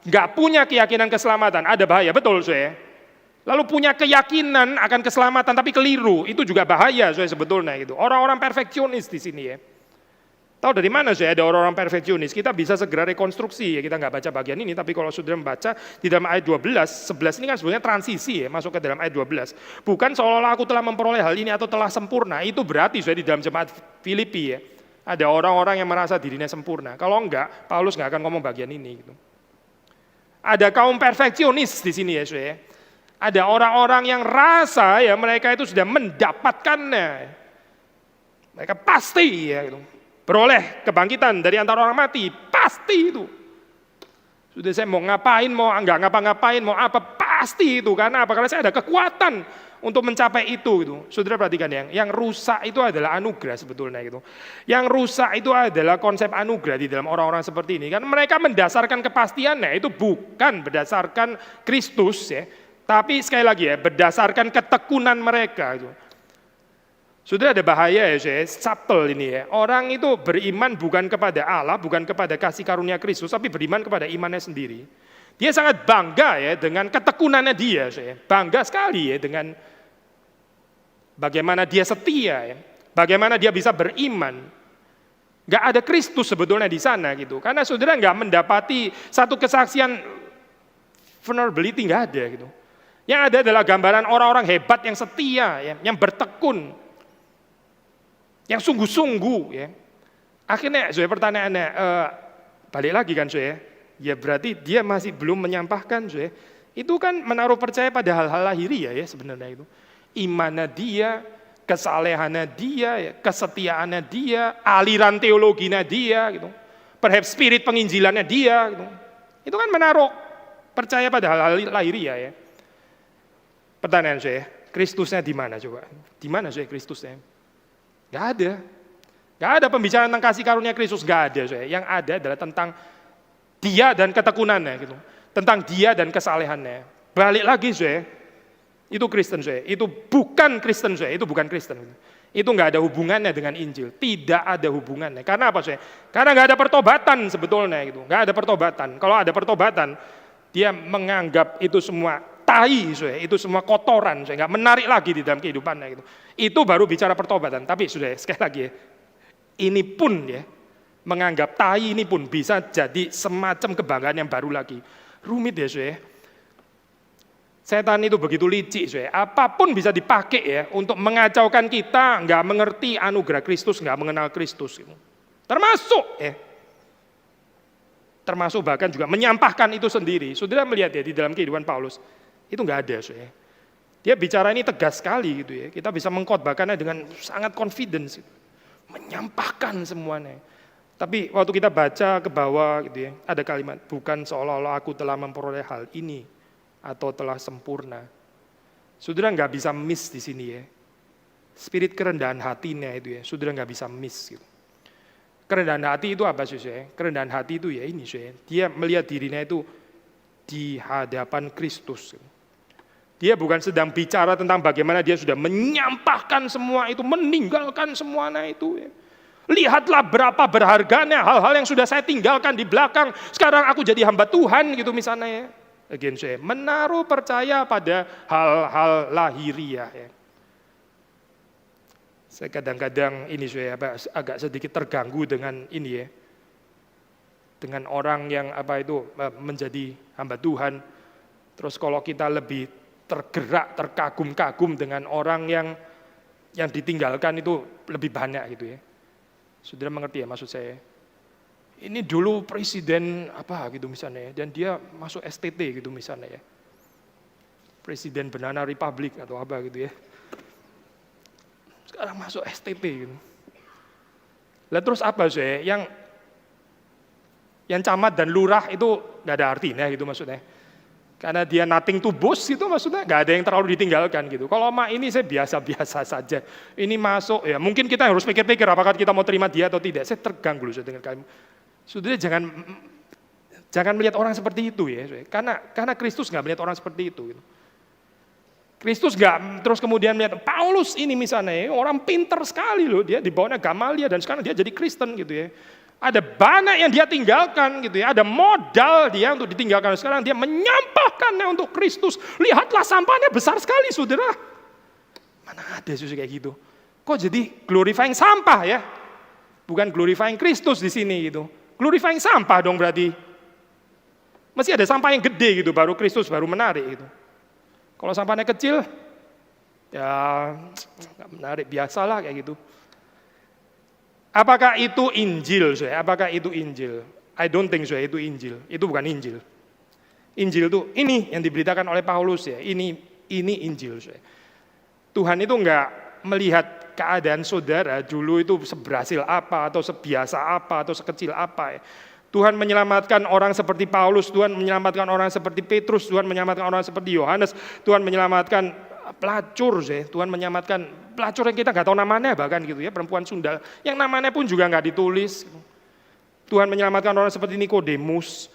Nggak punya keyakinan keselamatan, ada bahaya, betul saya. Lalu punya keyakinan akan keselamatan tapi keliru, itu juga bahaya saya sebetulnya gitu. Orang-orang perfeksionis di sini ya. Tahu dari mana saya ada orang-orang perfeksionis? Kita bisa segera rekonstruksi ya, kita nggak baca bagian ini, tapi kalau saudara membaca di dalam ayat 12, 11 ini kan sebenarnya transisi ya, masuk ke dalam ayat 12. Bukan seolah-olah aku telah memperoleh hal ini atau telah sempurna, itu berarti saya di dalam jemaat Filipi ya. Ada orang-orang yang merasa dirinya sempurna. Kalau enggak, Paulus nggak akan ngomong bagian ini gitu. Ada kaum perfeksionis di sini ya saya. Ada orang-orang yang rasa ya mereka itu sudah mendapatkannya. Mereka pasti ya gitu. Beroleh kebangkitan dari antara orang mati, pasti itu. Sudah saya mau ngapain, mau enggak ngapa-ngapain, mau apa, pasti itu. Karena apa? Karena saya ada kekuatan untuk mencapai itu gitu. Saudara perhatikan yang rusak itu adalah anugerah sebetulnya gitu. Yang rusak itu adalah konsep anugerah di dalam orang-orang seperti ini. Kan mereka mendasarkan kepastiannya itu bukan berdasarkan Kristus ya, tapi sekali lagi ya berdasarkan ketekunan mereka itu. Sudah ada bahaya ya saya, subtle ini ya. Orang itu beriman bukan kepada Allah, bukan kepada kasih karunia Kristus, tapi beriman kepada imannya sendiri. Dia sangat bangga ya dengan ketekunannya dia, saya. Bangga sekali ya dengan bagaimana dia setia ya. Bagaimana dia bisa beriman. Gak ada Kristus sebetulnya di sana gitu. Karena saudara gak mendapati satu kesaksian vulnerability, gak ada gitu. Yang ada adalah gambaran orang-orang hebat yang setia ya, yang bertekun. yang sungguh-sungguh ya. Akhirnya saya pertanyaannya, balik lagi kan saya, ya berarti dia masih belum menyampaikan saya. Itu kan menaruh percaya pada hal-hal lahiriah ya sebenarnya itu. Imannya dia, kesalehannya dia, ya, kesetiaannya dia, aliran teologinya dia gitu. Perhaps spirit penginjilannya dia gitu. Itu kan menaruh percaya pada hal-hal lahiriah ya. Pertanyaan saya, Kristusnya di mana coba? Di mana saya Kristusnya? Gak ada. Gak ada pembicaraan tentang kasih karunia Kristus, gak ada saya. Yang ada adalah tentang dia dan ketekunannya gitu. Tentang dia dan kesalehannya. Balik lagi saya, itu Kristen saya. Itu bukan Kristen saya, itu bukan Kristen. Itu gak ada hubungannya dengan Injil. Tidak ada hubungannya. Karena apa saya? Karena gak ada pertobatan sebetulnya gitu. Gak ada pertobatan. Kalau ada pertobatan, dia menganggap itu semua tai, itu semua kotoran, nggak menarik lagi di dalam kehidupannya gitu. Itu baru bicara pertobatan. Tapi sudah sekali lagi ya, ini pun ya menganggap tai ini pun bisa jadi semacam kebanggaan yang baru lagi. Rumit ya sudah. Setan itu begitu licik sudah. Apapun bisa dipakai ya untuk mengacaukan kita, nggak mengerti anugerah Kristus, nggak mengenal Kristus. Gitu. Termasuk ya. Termasuk bahkan juga menyampaikan itu sendiri. Saudara melihat ya di dalam kehidupan Paulus. Itu nggak ada, ya. Dia bicara ini tegas sekali gitu ya. Kita bisa mengkhotbahkannya dengan sangat confidence, gitu. Menyampaikan semuanya. Tapi waktu kita baca ke bawah gitu ya, ada kalimat bukan seolah-olah aku telah memperoleh hal ini atau telah sempurna. Saudara nggak bisa miss di sini ya. Spirit kerendahan hatinya itu ya, saudara nggak bisa miss gitu. Kerendahan hati itu apa sih ya? Kerendahan hati itu ya ini ya. Dia melihat dirinya itu di hadapan Kristus. Dia bukan sedang bicara tentang bagaimana dia sudah menyampaikan semua itu, meninggalkan semuanya itu. Lihatlah berapa berharganya hal-hal yang sudah saya tinggalkan di belakang. Sekarang aku jadi hamba Tuhan gitu misalnya ya. Again saya menaruh percaya pada hal-hal lahiriah ya. Saya kadang-kadang ini saya agak sedikit terganggu dengan ini ya. Dengan orang yang menjadi hamba Tuhan. Terus kalau kita lebih tergerak, terkagum-kagum dengan orang yang ditinggalkan itu lebih banyak gitu ya. Saudara mengerti ya maksud saya? Ini dulu presiden gitu misalnya ya, dan dia masuk STT gitu misalnya ya. Presiden Banana Republic atau apa gitu ya. Sekarang masuk STT gitu. Lah terus apa saya? Yang camat dan lurah itu nggak ada artinya gitu maksudnya. Karena dia nothing to boast itu maksudnya nggak ada yang terlalu ditinggalkan gitu. Kalau ini saya biasa-biasa saja. Ini masuk ya mungkin kita harus pikir-pikir apakah kita mau terima dia atau tidak. Saya terganggu loh dengan kalian. Saudara jangan melihat orang seperti itu ya. Karena Kristus nggak melihat orang seperti itu. Gitu. Kristus nggak terus kemudian melihat Paulus ini misalnya orang pinter sekali loh dia di bawahnya Gamaliel dan sekarang dia jadi Kristen gitu ya. Ada banyak yang dia tinggalkan gitu ya. Ada modal dia untuk ditinggalkan. Sekarang dia menyampaikannya untuk Kristus. Lihatlah sampahnya besar sekali saudara. Mana ada sih kayak gitu. Kok jadi glorifying sampah ya. Bukan glorifying Kristus di sini gitu. Glorifying sampah dong berarti. Masih ada sampah yang gede gitu. Baru Kristus baru menarik gitu. Kalau sampahnya kecil. Ya gak menarik. Biasalah kayak gitu. Apakah itu Injil? Apakah itu Injil? I don't think itu Injil. Itu bukan Injil. Injil itu ini yang diberitakan oleh Paulus ya. Ini Injil. Tuhan itu enggak melihat keadaan saudara dulu itu seberhasil apa atau sebiasa apa atau sekecil apa ya. Tuhan menyelamatkan orang seperti Paulus, Tuhan menyelamatkan orang seperti Petrus, Tuhan menyelamatkan orang seperti Yohanes, Tuhan menyelamatkan pelacur ya. Tuhan menyelamatkan pelacur yang kita nggak tahu namanya bahkan gitu ya, perempuan sundal yang namanya pun juga nggak ditulis. Tuhan menyelamatkan orang seperti Nikodemus.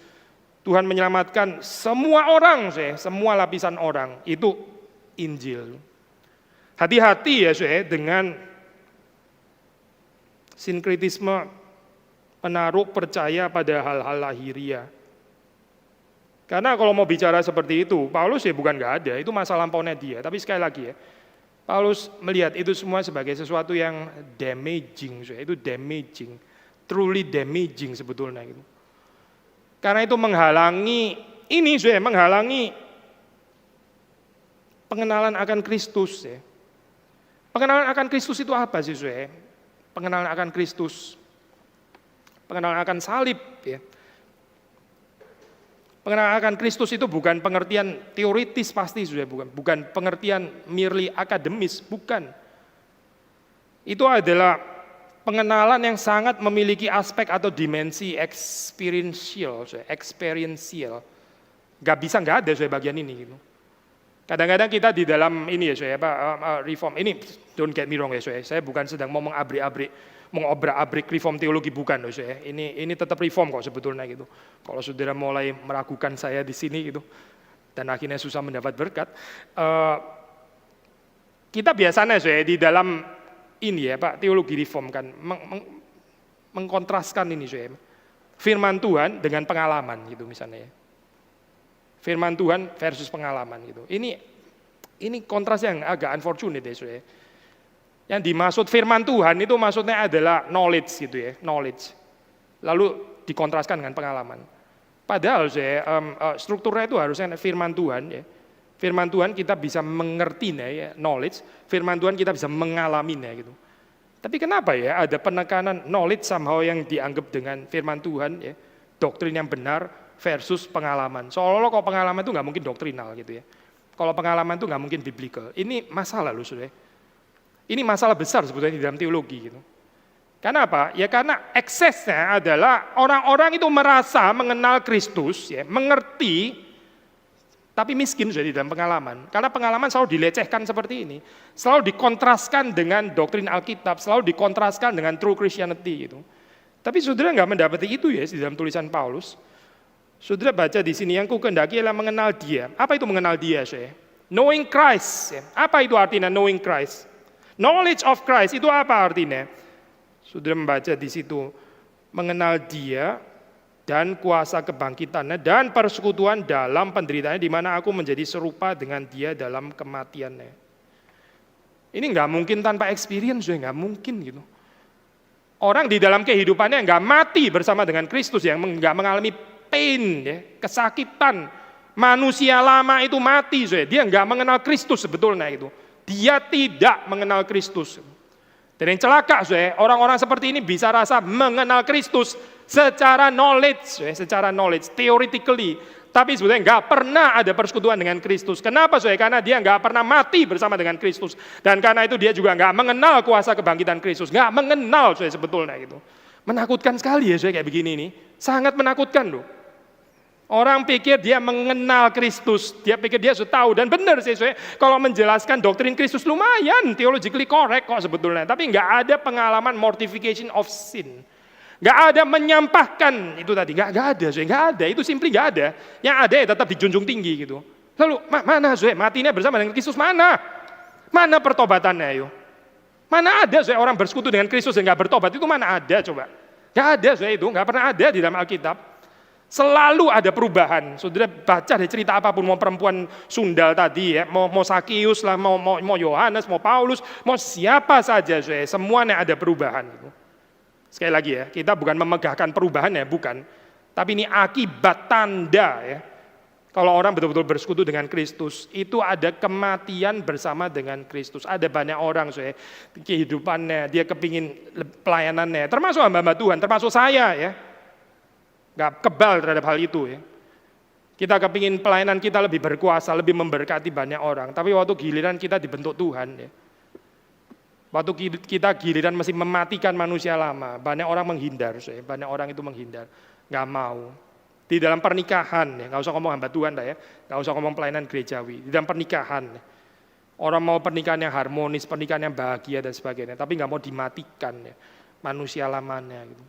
Tuhan menyelamatkan semua orang, semua lapisan orang. Itu Injil. Hati-hati ya dengan sinkretisme menaruh percaya pada hal-hal lahiriah. Karena kalau mau bicara seperti itu, Paulus ya bukan nggak ada, itu masa lampaunya dia. Tapi sekali lagi ya, Paulus melihat itu semua sebagai sesuatu yang damaging, itu damaging, truly damaging sebetulnya gitu. Karena itu menghalangi pengenalan akan Kristus ya. Pengenalan akan Kristus itu apa sih, pengenalan akan Kristus, pengenalan akan salib. Ya. Pengenalan akan Kristus itu bukan pengertian teoritis pasti sudah, bukan pengertian merely akademis, bukan. Itu adalah pengenalan yang sangat memiliki aspek atau dimensi experiential. Nggak ada saya bagian ini gitu. Kadang-kadang kita di dalam ini ya saya reform ini, don't get me wrong ya saya bukan sedang mau mengobrak-abrik reform teologi, bukan loh saya. Ini tetap reform kok sebetulnya gitu. Kalau saudara mulai meragukan saya di sini gitu dan akhirnya susah mendapat berkat, kita biasanya saya di dalam ini ya Pak teologi reform kan mengkontraskan ini saya firman Tuhan dengan pengalaman gitu misalnya ya. Firman Tuhan versus pengalaman gitu. Ini kontras yang agak unfortunate ya saya. Yang dimaksud firman Tuhan itu maksudnya adalah knowledge gitu ya, knowledge. Lalu dikontraskan dengan pengalaman. Padahal saya strukturnya itu harusnya firman Tuhan ya. Firman Tuhan kita bisa mengertinya ya, knowledge. Firman Tuhan kita bisa mengalaminya gitu. Tapi kenapa ya ada penekanan knowledge somehow yang dianggap dengan firman Tuhan ya, doktrin yang benar versus pengalaman. Seolah-olah kalau pengalaman itu nggak mungkin doktrinal gitu ya. Kalau pengalaman itu nggak mungkin biblical. Ini masalah loh saudara. Ini masalah besar sebetulnya di dalam teologi gitu. Karena apa? Ya karena eksesnya adalah orang-orang itu merasa mengenal Kristus, ya, mengerti, tapi miskin sudah di dalam pengalaman. Karena pengalaman selalu dilecehkan seperti ini. Selalu dikontraskan dengan doktrin Alkitab, selalu dikontraskan dengan true Christianity gitu. Tapi saudara nggak mendapati itu ya di dalam tulisan Paulus. Saudara baca di sini, yang ku kehendaki adalah mengenal Dia. Apa itu mengenal Dia, saya? Knowing Christ. Apa itu artinya knowing Christ? Knowledge of Christ itu apa artinya? Saudara membaca di situ, mengenal Dia dan kuasa kebangkitannya dan persekutuan dalam penderitaannya, di mana aku menjadi serupa dengan Dia dalam kematiannya. Ini nggak mungkin tanpa experience, nggak mungkin gitu. Orang di dalam kehidupannya nggak mati bersama dengan Kristus, yang nggak mengalami pain, ya, kesakitan. Manusia lama itu mati, dia nggak mengenal Kristus sebetulnya itu. Dia tidak mengenal Kristus. Dan yang celaka, orang-orang seperti ini bisa rasa mengenal Kristus secara knowledge, theoretically. Tapi sebetulnya nggak pernah ada persekutuan dengan Kristus. Kenapa? Karena dia nggak pernah mati bersama dengan Kristus. Dan karena itu dia juga nggak mengenal kuasa kebangkitan Kristus. Nggak mengenal sebetulnya gitu. Menakutkan sekali ya kayak begini nih. Sangat menakutkan loh. Orang pikir dia mengenal Kristus, dia pikir dia sudah tahu, dan benar sih, kalau menjelaskan doktrin Kristus lumayan theologically correct kok sebetulnya, tapi nggak ada pengalaman mortification of sin, nggak ada menyampahkan itu tadi, nggak ada, itu simply nggak ada. Yang ada ya tetap dijunjung tinggi gitu. Lalu mana matinya bersama dengan Kristus, mana pertobatannya ayo? Mana ada orang bersekutu dengan Kristus dan nggak bertobat, itu mana ada coba? Nggak ada itu, nggak pernah ada di dalam Alkitab. Selalu ada perubahan. Saudara baca deh cerita apapun, mau perempuan sundal tadi ya, mau Sakius lah, mau Yohanes, mau Paulus, mau siapa saja, semuanya ada perubahan. Sekali lagi ya, kita bukan memegahkan perubahan ya, bukan. Tapi ini akibat tanda ya. Kalau orang betul-betul bersekutu dengan Kristus, itu ada kematian bersama dengan Kristus. Ada banyak orang kehidupannya, dia kepingin pelayanannya, termasuk hamba-hamba Tuhan, termasuk saya ya. Gak kebal terhadap hal itu ya. Kita kepingin pelayanan kita lebih berkuasa, lebih memberkati banyak orang. Tapi waktu giliran kita dibentuk Tuhan ya. Waktu kita giliran mesti mematikan manusia lama, banyak orang menghindar, banyak orang itu menghindar, gak mau. Di dalam pernikahan ya, gak usah ngomong hamba Tuhan ya, gak usah ngomong pelayanan gerejawi. Di dalam pernikahan, orang mau pernikahan yang harmonis, pernikahan yang bahagia dan sebagainya, tapi gak mau dimatikan ya, manusia lamanya gitu.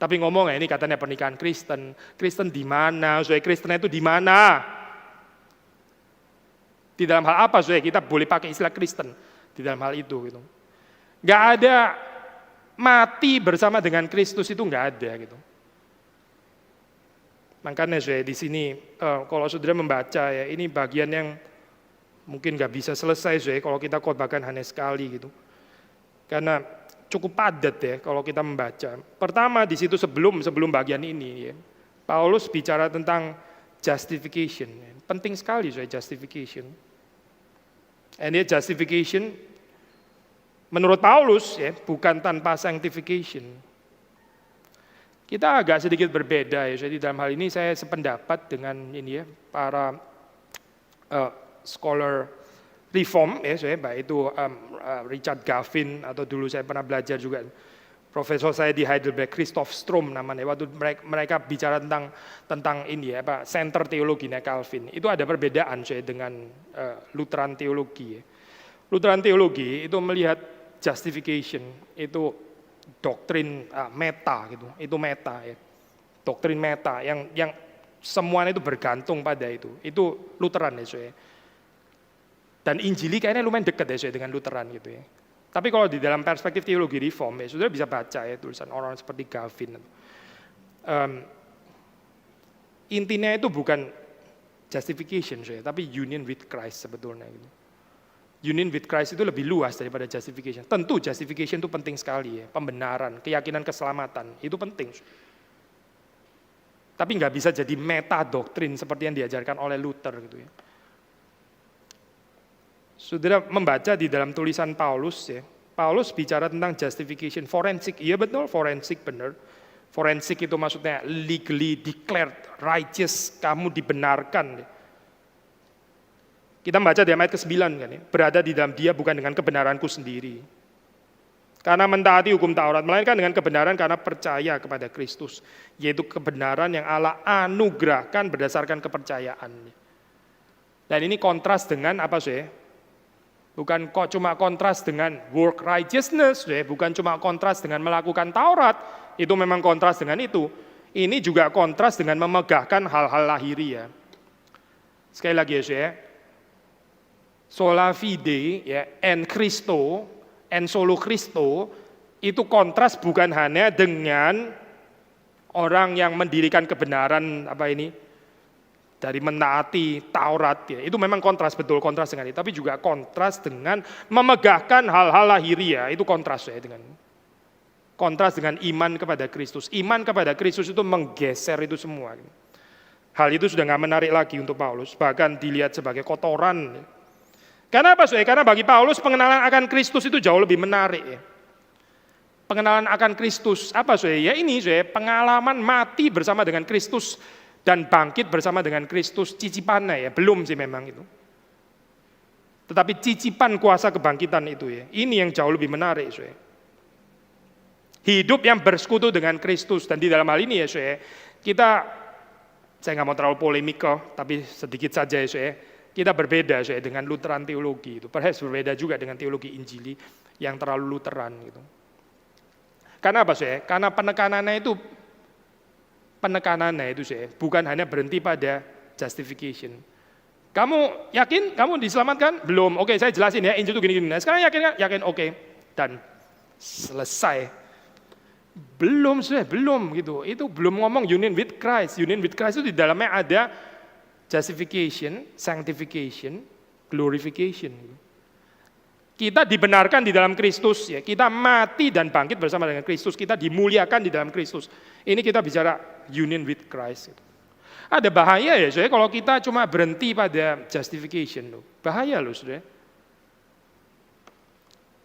Tapi ngomong ya ini katanya pernikahan Kristen. Kristen di mana? Kristen itu di mana? Di dalam hal apa kita boleh pakai istilah Kristen di dalam hal itu gitu. Gak ada mati bersama dengan Kristus, itu gak ada gitu. Makanya di sini kalau saudara membaca ya, ini bagian yang mungkin gak bisa selesai kalau kita khotbahkan hanya sekali gitu. Karena cukup padat ya kalau kita membaca. Pertama di situ sebelum bagian ini ya, Paulus bicara tentang justification. Penting sekali justification. And justification Menurut Paulus ya, bukan tanpa sanctification. Kita agak sedikit berbeda ya, jadi dalam hal ini saya sependapat dengan ini ya, para scholar reform ya, saya baik itu Richard Gavin atau dulu saya pernah belajar juga profesor saya di Heidelberg Christoph Strom namanya, waktu mereka bicara tentang ini ya, center teologinya Calvin. Itu ada perbedaan saya dengan Lutheran teologi ya. Lutheran teologi itu melihat justification itu doktrin meta gitu. Itu meta ya. Doktrin meta yang semuanya itu bergantung pada itu. Itu Lutheran ya saya. Dan Injili kayaknya lumayan dekat ya saya dengan Lutheran gitu ya. Tapi kalau di dalam perspektif teologi reform, ya saudara bisa baca ya tulisan orang seperti Gavin. Intinya itu bukan justification, tapi union with Christ sebetulnya. Union with Christ itu lebih luas daripada justification. Tentu justification itu penting sekali ya, pembenaran, keyakinan keselamatan, itu penting. Tapi nggak bisa jadi meta doktrin seperti yang diajarkan oleh Luther gitu ya. Saudara membaca di dalam tulisan Paulus ya, Paulus bicara tentang justification forensik, iya betul forensik benar. Forensik itu maksudnya legally declared righteous, kamu dibenarkan. Kita membaca di ayat ke-9 kan ya, berada di dalam dia bukan dengan kebenaranku sendiri. Karena mentaati hukum Taurat, melainkan dengan kebenaran karena percaya kepada Kristus, yaitu kebenaran yang Allah anugerahkan berdasarkan kepercayaan. Dan ini kontras dengan apa sih? Bukan kok cuma kontras dengan work righteousness, bukan cuma kontras dengan melakukan Taurat, itu memang kontras dengan itu. Ini juga kontras dengan memegahkan hal-hal lahiriah. Sekali lagi ya, sola fide, ya, en Christo, en solo Christo, itu kontras bukan hanya dengan orang yang mendirikan kebenaran dari menaati Taurat ya. Itu memang kontras, betul kontras dengan itu, tapi juga kontras dengan memegahkan hal-hal lahiriah, itu kontras ya dengan iman kepada Kristus. Iman kepada Kristus itu menggeser itu semua. Hal itu sudah nggak menarik lagi untuk Paulus, bahkan dilihat sebagai kotoran. Karena apa? Karena bagi Paulus pengenalan akan Kristus itu jauh lebih menarik ya. Pengenalan akan Kristus apa? Ya ini pengalaman mati bersama dengan Kristus dan bangkit bersama dengan Kristus, cicipannya ya, belum sih memang itu. Tetapi cicipan kuasa kebangkitan itu ya, ini yang jauh lebih menarik. Hidup yang bersekutu dengan Kristus, dan di dalam hal ini ya saya nggak mau terlalu polemik kok, tapi sedikit saja ya kita berbeda dengan Lutheran teologi itu, perhaps berbeda juga dengan teologi Injili yang terlalu Lutheran gitu. Karena apa Karena penekanannya itu bukan hanya berhenti pada justification. Kamu yakin kamu diselamatkan? Belum. Oke, saya jelasin ya, Injil itu gini-gini. Nah, sekarang yakin kan? Yakin, oke. Dan selesai. Belum gitu. Itu belum ngomong union with Christ. Union with Christ itu di dalamnya ada justification, sanctification, glorification. Kita dibenarkan di dalam Kristus ya. Kita mati dan bangkit bersama dengan Kristus. Kita dimuliakan di dalam Kristus. Ini kita bicara union with Christ. Ada bahaya ya kalau kita cuma berhenti pada justification loh. Bahaya loh saudara.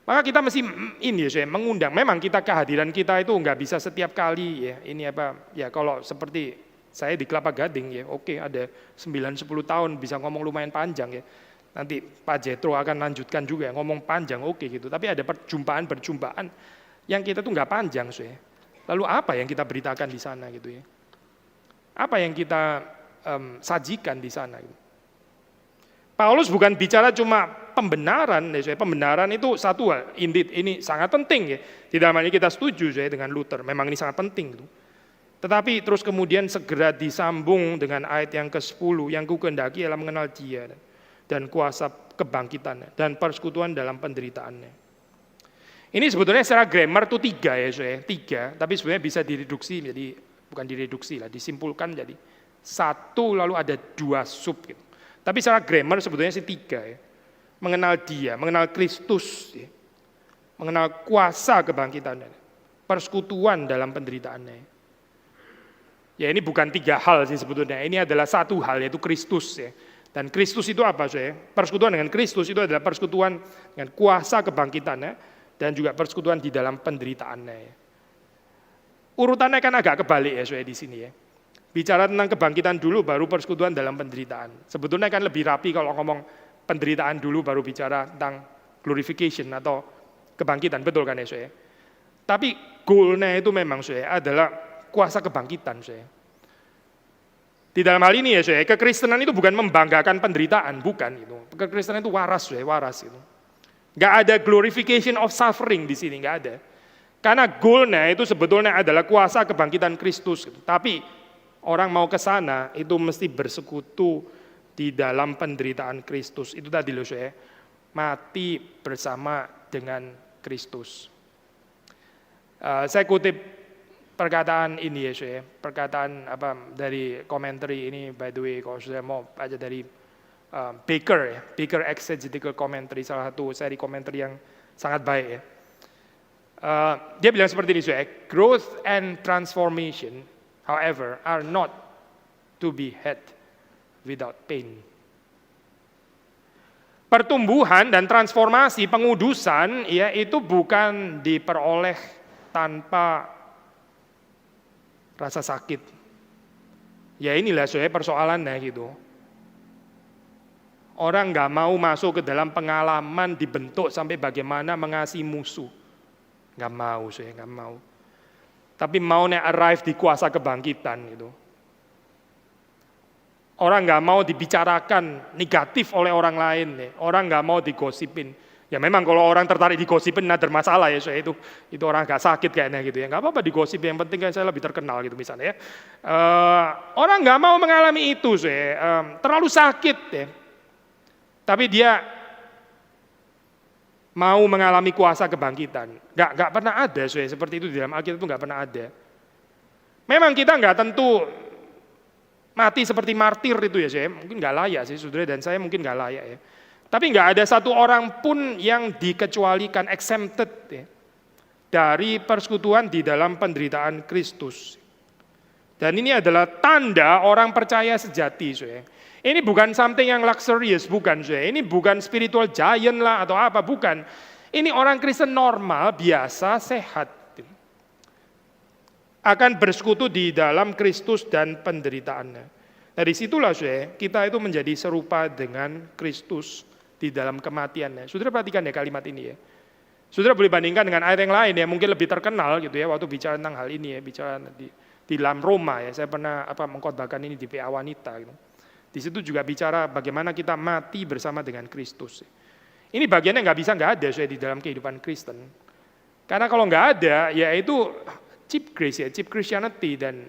Maka kita mesti ini mengundang. Memang kehadiran kita itu nggak bisa setiap kali ya. Ini ya kalau seperti saya di Kelapa Gading ya. Oke, ada 9-10 tahun bisa ngomong lumayan panjang ya. Nanti Pak Jetro akan lanjutkan juga ngomong panjang, oke gitu. Tapi ada perjumpaan yang kita tuh nggak panjang, Lalu apa yang kita beritakan di sana gitu ya? Apa yang kita sajikan di sana? Gitu. Paulus bukan bicara cuma pembenaran, pembenaran itu satu hal. Indeed, ini sangat penting ya. Di dalam hal ini kita setuju dengan Luther, memang ini sangat penting gitu. Tetapi terus kemudian segera disambung dengan ayat yang ke-10, yang kukehendaki ialah mengenal Dia dan kuasa kebangkitannya dan persekutuan dalam penderitaannya. Ini sebetulnya secara grammar itu 3 ya, 3, tapi sebenarnya bisa direduksi menjadi, bukan direduksi lah, disimpulkan jadi 1 lalu ada 2 sub gitu. Tapi secara grammar sebetulnya sih 3 ya. Mengenal Dia, mengenal Kristus, ya. Mengenal kuasa kebangkitannya, persekutuan dalam penderitaannya. Ya ini bukan 3 hal sih sebetulnya, ini adalah 1 hal yaitu Kristus ya. Dan Kristus itu apa? Persekutuan dengan Kristus itu adalah persekutuan dengan kuasa kebangkitannya dan juga persekutuan di dalam penderitaannya. Urutannya kan agak kebalik ya saya di sini ya. Bicara tentang kebangkitan dulu baru persekutuan dalam penderitaan. Sebetulnya kan lebih rapi kalau ngomong penderitaan dulu baru bicara tentang glorification atau kebangkitan, betul kan ya saya? Tapi goalnya itu memang saya adalah kuasa kebangkitan saya. Di dalam hal ini ya saya, kekristenan itu bukan membanggakan penderitaan, bukan itu. Kekristenan itu waras saya, waras itu. Gak ada glorification of suffering di sini, gak ada. Karena goalnya itu sebetulnya adalah kuasa kebangkitan Kristus. Tapi orang mau ke sana itu mesti bersekutu di dalam penderitaan Kristus. Itu tadi loh saya, mati bersama dengan Kristus. Saya kutip perkataan ini ya saya, perkataan dari commentary ini, by the way kalau sudah mau aja dari Baker ya, Baker Exegetical Commentary, salah satu seri commentary yang sangat baik ya. Dia bilang seperti ini saya, growth and transformation however are not to be had without pain. Pertumbuhan dan transformasi, pengudusan ya itu bukan diperoleh tanpa rasa sakit. Ya inilah saya persoalannya gitu. Orang nggak mau masuk ke dalam pengalaman dibentuk sampai bagaimana mengasihi musuh. Nggak mau saya, nggak mau. Tapi maunya arrive di kuasa kebangkitan gitu. Orang nggak mau dibicarakan negatif oleh orang lain, ya. Orang nggak mau digosipin. Ya memang kalau orang tertarik digosipin, ada masalah ya saya itu orang agak sakit kayaknya gitu ya. Nggak apa-apa digosip, yang penting kan saya lebih terkenal gitu misalnya ya. Orang nggak mau mengalami itu saya, terlalu sakit ya. Tapi dia mau mengalami kuasa kebangkitan. Nggak pernah ada saya seperti itu di dalam Alkitab itu nggak pernah ada. Memang kita nggak tentu mati seperti martir itu ya saya, mungkin nggak layak sih saudara, dan saya mungkin nggak layak ya. Tapi nggak ada satu orang pun yang dikecualikan, exempted ya, dari persekutuan di dalam penderitaan Kristus. Dan ini adalah tanda orang percaya sejati saya. Ini bukan something yang luxurious, bukan saya. Ini bukan spiritual giant lah atau apa, bukan. Ini orang Kristen normal, biasa, sehat. Akan bersekutu di dalam Kristus dan penderitaannya. Dari situlah kita itu menjadi serupa dengan Kristus di dalam kematiannya. Saudara perhatikan ya kalimat ini ya. Saudara boleh bandingkan dengan ayat yang lain ya, mungkin lebih terkenal gitu ya waktu bicara tentang hal ini ya, bicara di dalam Roma ya. Saya pernah mengkhotbahkan ini di PA Wanita gitu. Di situ juga bicara bagaimana kita mati bersama dengan Kristus. Ini bagiannya nggak ada di dalam kehidupan Kristen. Karena kalau nggak ada, ya itu cheap grace ya, cheap Christianity, dan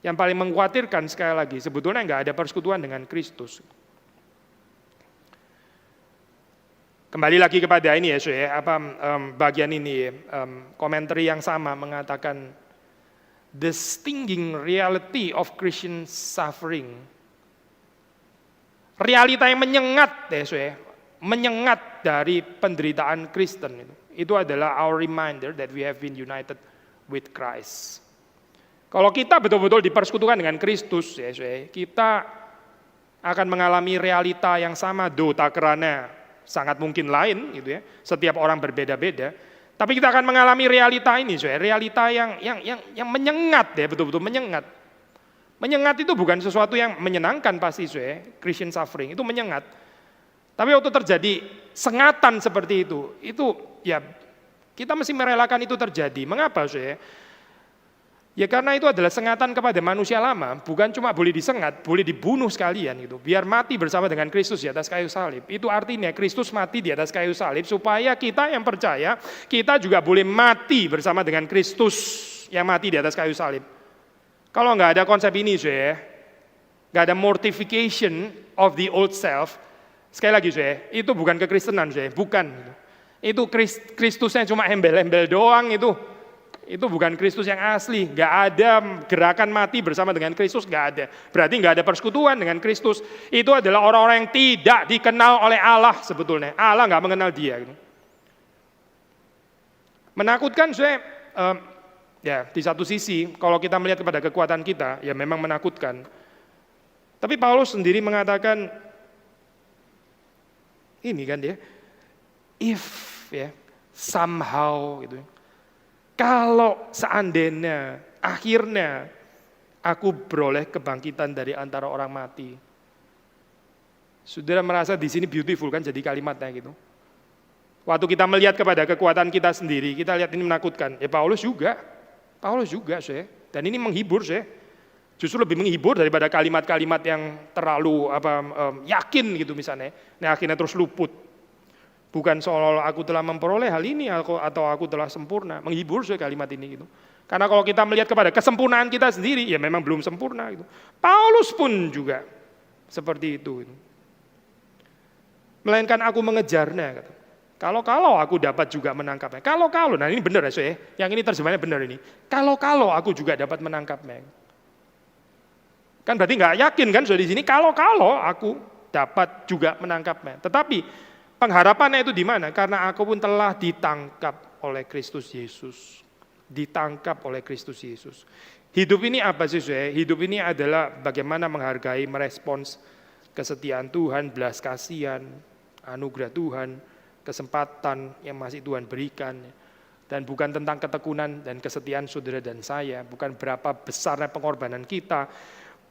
yang paling mengkhawatirkan sekali lagi sebetulnya nggak ada persekutuan dengan Kristus. Kembali lagi kepada ini ya, bagian ini komentari yang sama mengatakan the stinging reality of Christian suffering, realita yang menyengat ya, menyengat dari penderitaan Kristen itu adalah our reminder that we have been united with Christ. Kalau kita betul-betul dipersekutukan dengan Kristus, ya, kita akan mengalami realita yang sama, tak kerana sangat mungkin lain, gitu ya. Setiap orang berbeda-beda, tapi kita akan mengalami realita ini, realita yang menyengat, ya, betul-betul menyengat. Menyengat itu bukan sesuatu yang menyenangkan pasti, Christian suffering itu menyengat. Tapi waktu terjadi sengatan seperti itu ya kita mesti merelakan itu terjadi. Mengapa Ya karena itu adalah sengatan kepada manusia lama, bukan cuma boleh disengat, boleh dibunuh sekalian gitu. Biar mati bersama dengan Kristus di atas kayu salib. Itu artinya Kristus mati di atas kayu salib supaya kita yang percaya, kita juga boleh mati bersama dengan Kristus yang mati di atas kayu salib. Kalau nggak ada konsep ini nggak ada mortification of the old self, sekali lagi itu bukan kekristenan bukan. Itu Kristusnya cuma embel-embel doang itu bukan Kristus yang asli. Nggak ada gerakan mati bersama dengan Kristus, nggak ada. Berarti nggak ada persekutuan dengan Kristus. Itu adalah orang-orang yang tidak dikenal oleh Allah sebetulnya. Allah nggak mengenal dia. Menakutkan ya di satu sisi kalau kita melihat kepada kekuatan kita, ya memang menakutkan. Tapi Paulus sendiri mengatakan ini kan dia, if somehow gitu. Kalau seandainya akhirnya aku beroleh kebangkitan dari antara orang mati. Saudara merasa di sini beautiful kan jadi kalimatnya gitu. Waktu kita melihat kepada kekuatan kita sendiri, kita lihat ini menakutkan. Ya Paulus juga saya. Dan ini menghibur saya. Justru lebih menghibur daripada kalimat-kalimat yang terlalu yakin gitu misalnya. Nah akhirnya terus luput. Bukan seolah-olah aku telah memperoleh hal ini atau aku telah sempurna. Menghibur saya kalimat ini gitu. Karena kalau kita melihat kepada kesempurnaan kita sendiri, ya memang belum sempurna gitu. Paulus pun juga seperti itu. Melainkan aku mengejarnya kata. Kalau aku dapat juga menangkapnya. Kalau, nah ini benar ya saya. Yang ini terjemahannya benar ini. Kalau aku juga dapat menangkapnya. Kan berarti nggak yakin kan sudah di sini. Kalau aku dapat juga menangkapnya. Tetapi pengharapannya itu di mana? Karena aku pun telah ditangkap oleh Kristus Yesus. Ditangkap oleh Kristus Yesus. Hidup ini apa sih saya? Hidup ini adalah bagaimana menghargai, merespons kesetiaan Tuhan, belas kasihan, anugerah Tuhan, kesempatan yang masih Tuhan berikan, dan bukan tentang ketekunan dan kesetiaan saudara dan saya, bukan berapa besarnya pengorbanan kita,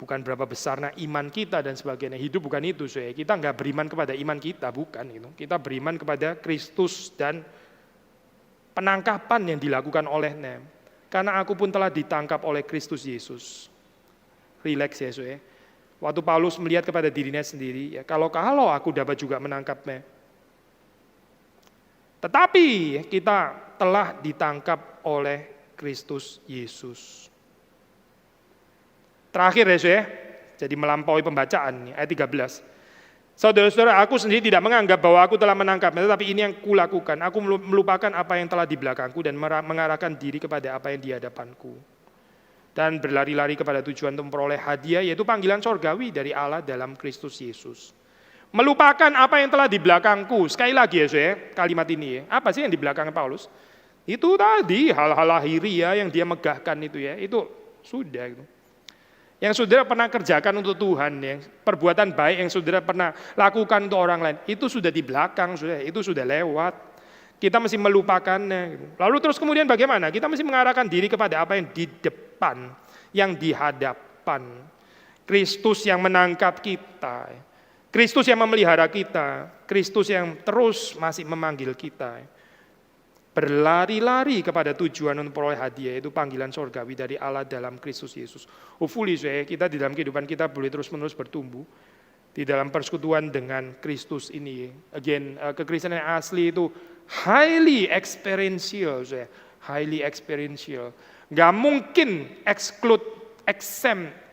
bukan berapa besarnya iman kita dan sebagainya. Hidup bukan itu, saya. Kita nggak beriman kepada iman kita, bukan gitu. Kita beriman kepada Kristus dan penangkapan yang dilakukan olehnya. Karena aku pun telah ditangkap oleh Kristus Yesus. Relax ya, saya. Waktu Paulus melihat kepada dirinya sendiri, ya kalau aku dapat juga menangkapnya. Tetapi kita telah ditangkap oleh Kristus Yesus. Terakhir ya, saya. Jadi melampaui pembacaan ayat 13. Saudara-saudara, aku sendiri tidak menganggap bahwa aku telah menangkapnya, tetapi ini yang kulakukan. Aku melupakan apa yang telah di belakangku dan mengarahkan diri kepada apa yang di hadapanku. Dan berlari-lari kepada tujuan untuk memperoleh hadiah, yaitu panggilan sorgawi dari Allah dalam Kristus Yesus. Melupakan apa yang telah di belakangku. Sekali lagi ya saya, kalimat ini ya. Apa sih yang di belakang Paulus? Itu tadi hal-hal lahiriah yang dia megahkan itu ya. Itu sudah gitu. Yang saudara pernah kerjakan untuk Tuhan, yang perbuatan baik yang saudara pernah lakukan untuk orang lain, itu sudah di belakang, itu sudah lewat. Kita mesti melupakannya. Gitu. Lalu terus kemudian bagaimana? Kita mesti mengarahkan diri kepada apa yang di depan, yang di hadapan. Kristus yang menangkap kita. Kristus yang memelihara kita, Kristus yang terus masih memanggil kita. Berlari-lari kepada tujuan untuk memperoleh hadiah, itu panggilan sorgawi dari Allah dalam Kristus Yesus. Hopefully kita di dalam kehidupan kita boleh terus-menerus bertumbuh di dalam persekutuan dengan Kristus ini. Again, kekristenan yang asli itu highly experiential, highly experiential. Gak mungkin exempt.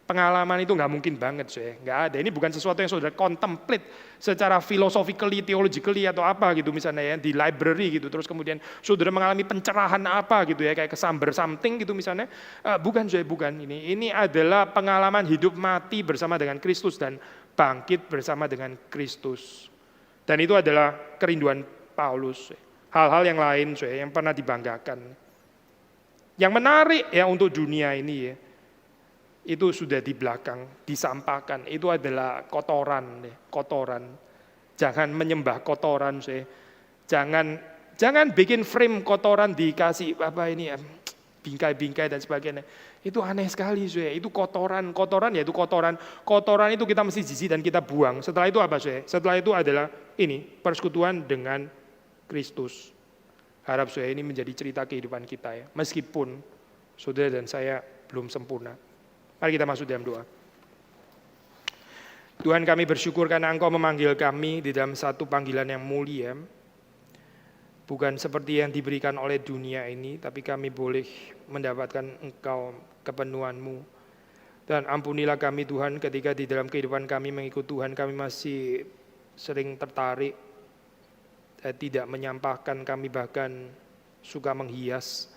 Pengalaman itu nggak mungkin banget, nggak ada. Ini bukan sesuatu yang saudara contemplate secara philosophically, theologically atau apa gitu misalnya ya di library gitu. Terus kemudian saudara mengalami pencerahan apa gitu ya kayak kesamber something gitu misalnya. Bukan, bukan. Ini adalah pengalaman hidup mati bersama dengan Kristus dan bangkit bersama dengan Kristus. Dan itu adalah kerinduan Paulus. Hal-hal yang lain, yang pernah dibanggakan. Yang menarik ya untuk dunia ini ya. Itu sudah di belakang, disampaikan. Itu adalah kotoran. Jangan menyembah kotoran. Jangan bikin frame kotoran dikasih apa ini ya, bingkai-bingkai dan sebagainya. Itu aneh sekali. Itu kotoran yaitu kotoran. Kotoran itu kita mesti jijik dan kita buang. Setelah itu apa? Setelah itu adalah ini persekutuan dengan Kristus. Harap ini menjadi cerita kehidupan kita ya. Meskipun saudara dan saya belum sempurna. Mari kita masuk dalam doa. Tuhan, kami bersyukur karena Engkau memanggil kami di dalam satu panggilan yang mulia. Bukan seperti yang diberikan oleh dunia ini, tapi kami boleh mendapatkan Engkau kepenuhan-Mu. Dan ampunilah kami Tuhan ketika di dalam kehidupan kami mengikut Tuhan, kami masih sering tertarik, tidak menyampaikan, kami bahkan suka menghias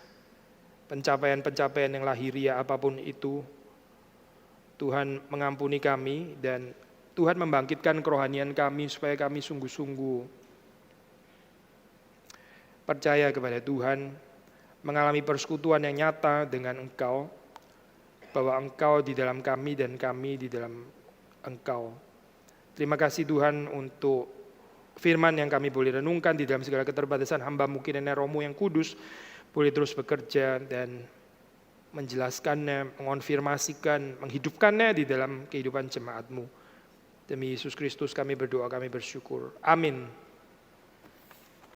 pencapaian-pencapaian yang lahiriah apapun itu. Tuhan mengampuni kami dan Tuhan membangkitkan kerohanian kami supaya kami sungguh-sungguh percaya kepada Tuhan, mengalami persekutuan yang nyata dengan Engkau, bahwa Engkau di dalam kami dan kami di dalam Engkau. Terima kasih Tuhan untuk firman yang kami boleh renungkan di dalam segala keterbatasan hamba-Mu kiranya Roh-Mu yang kudus boleh terus bekerja dan menjelaskannya, mengonfirmasikan, menghidupkannya di dalam kehidupan jemaat-Mu. Demi Yesus Kristus kami berdoa, kami bersyukur. Amin.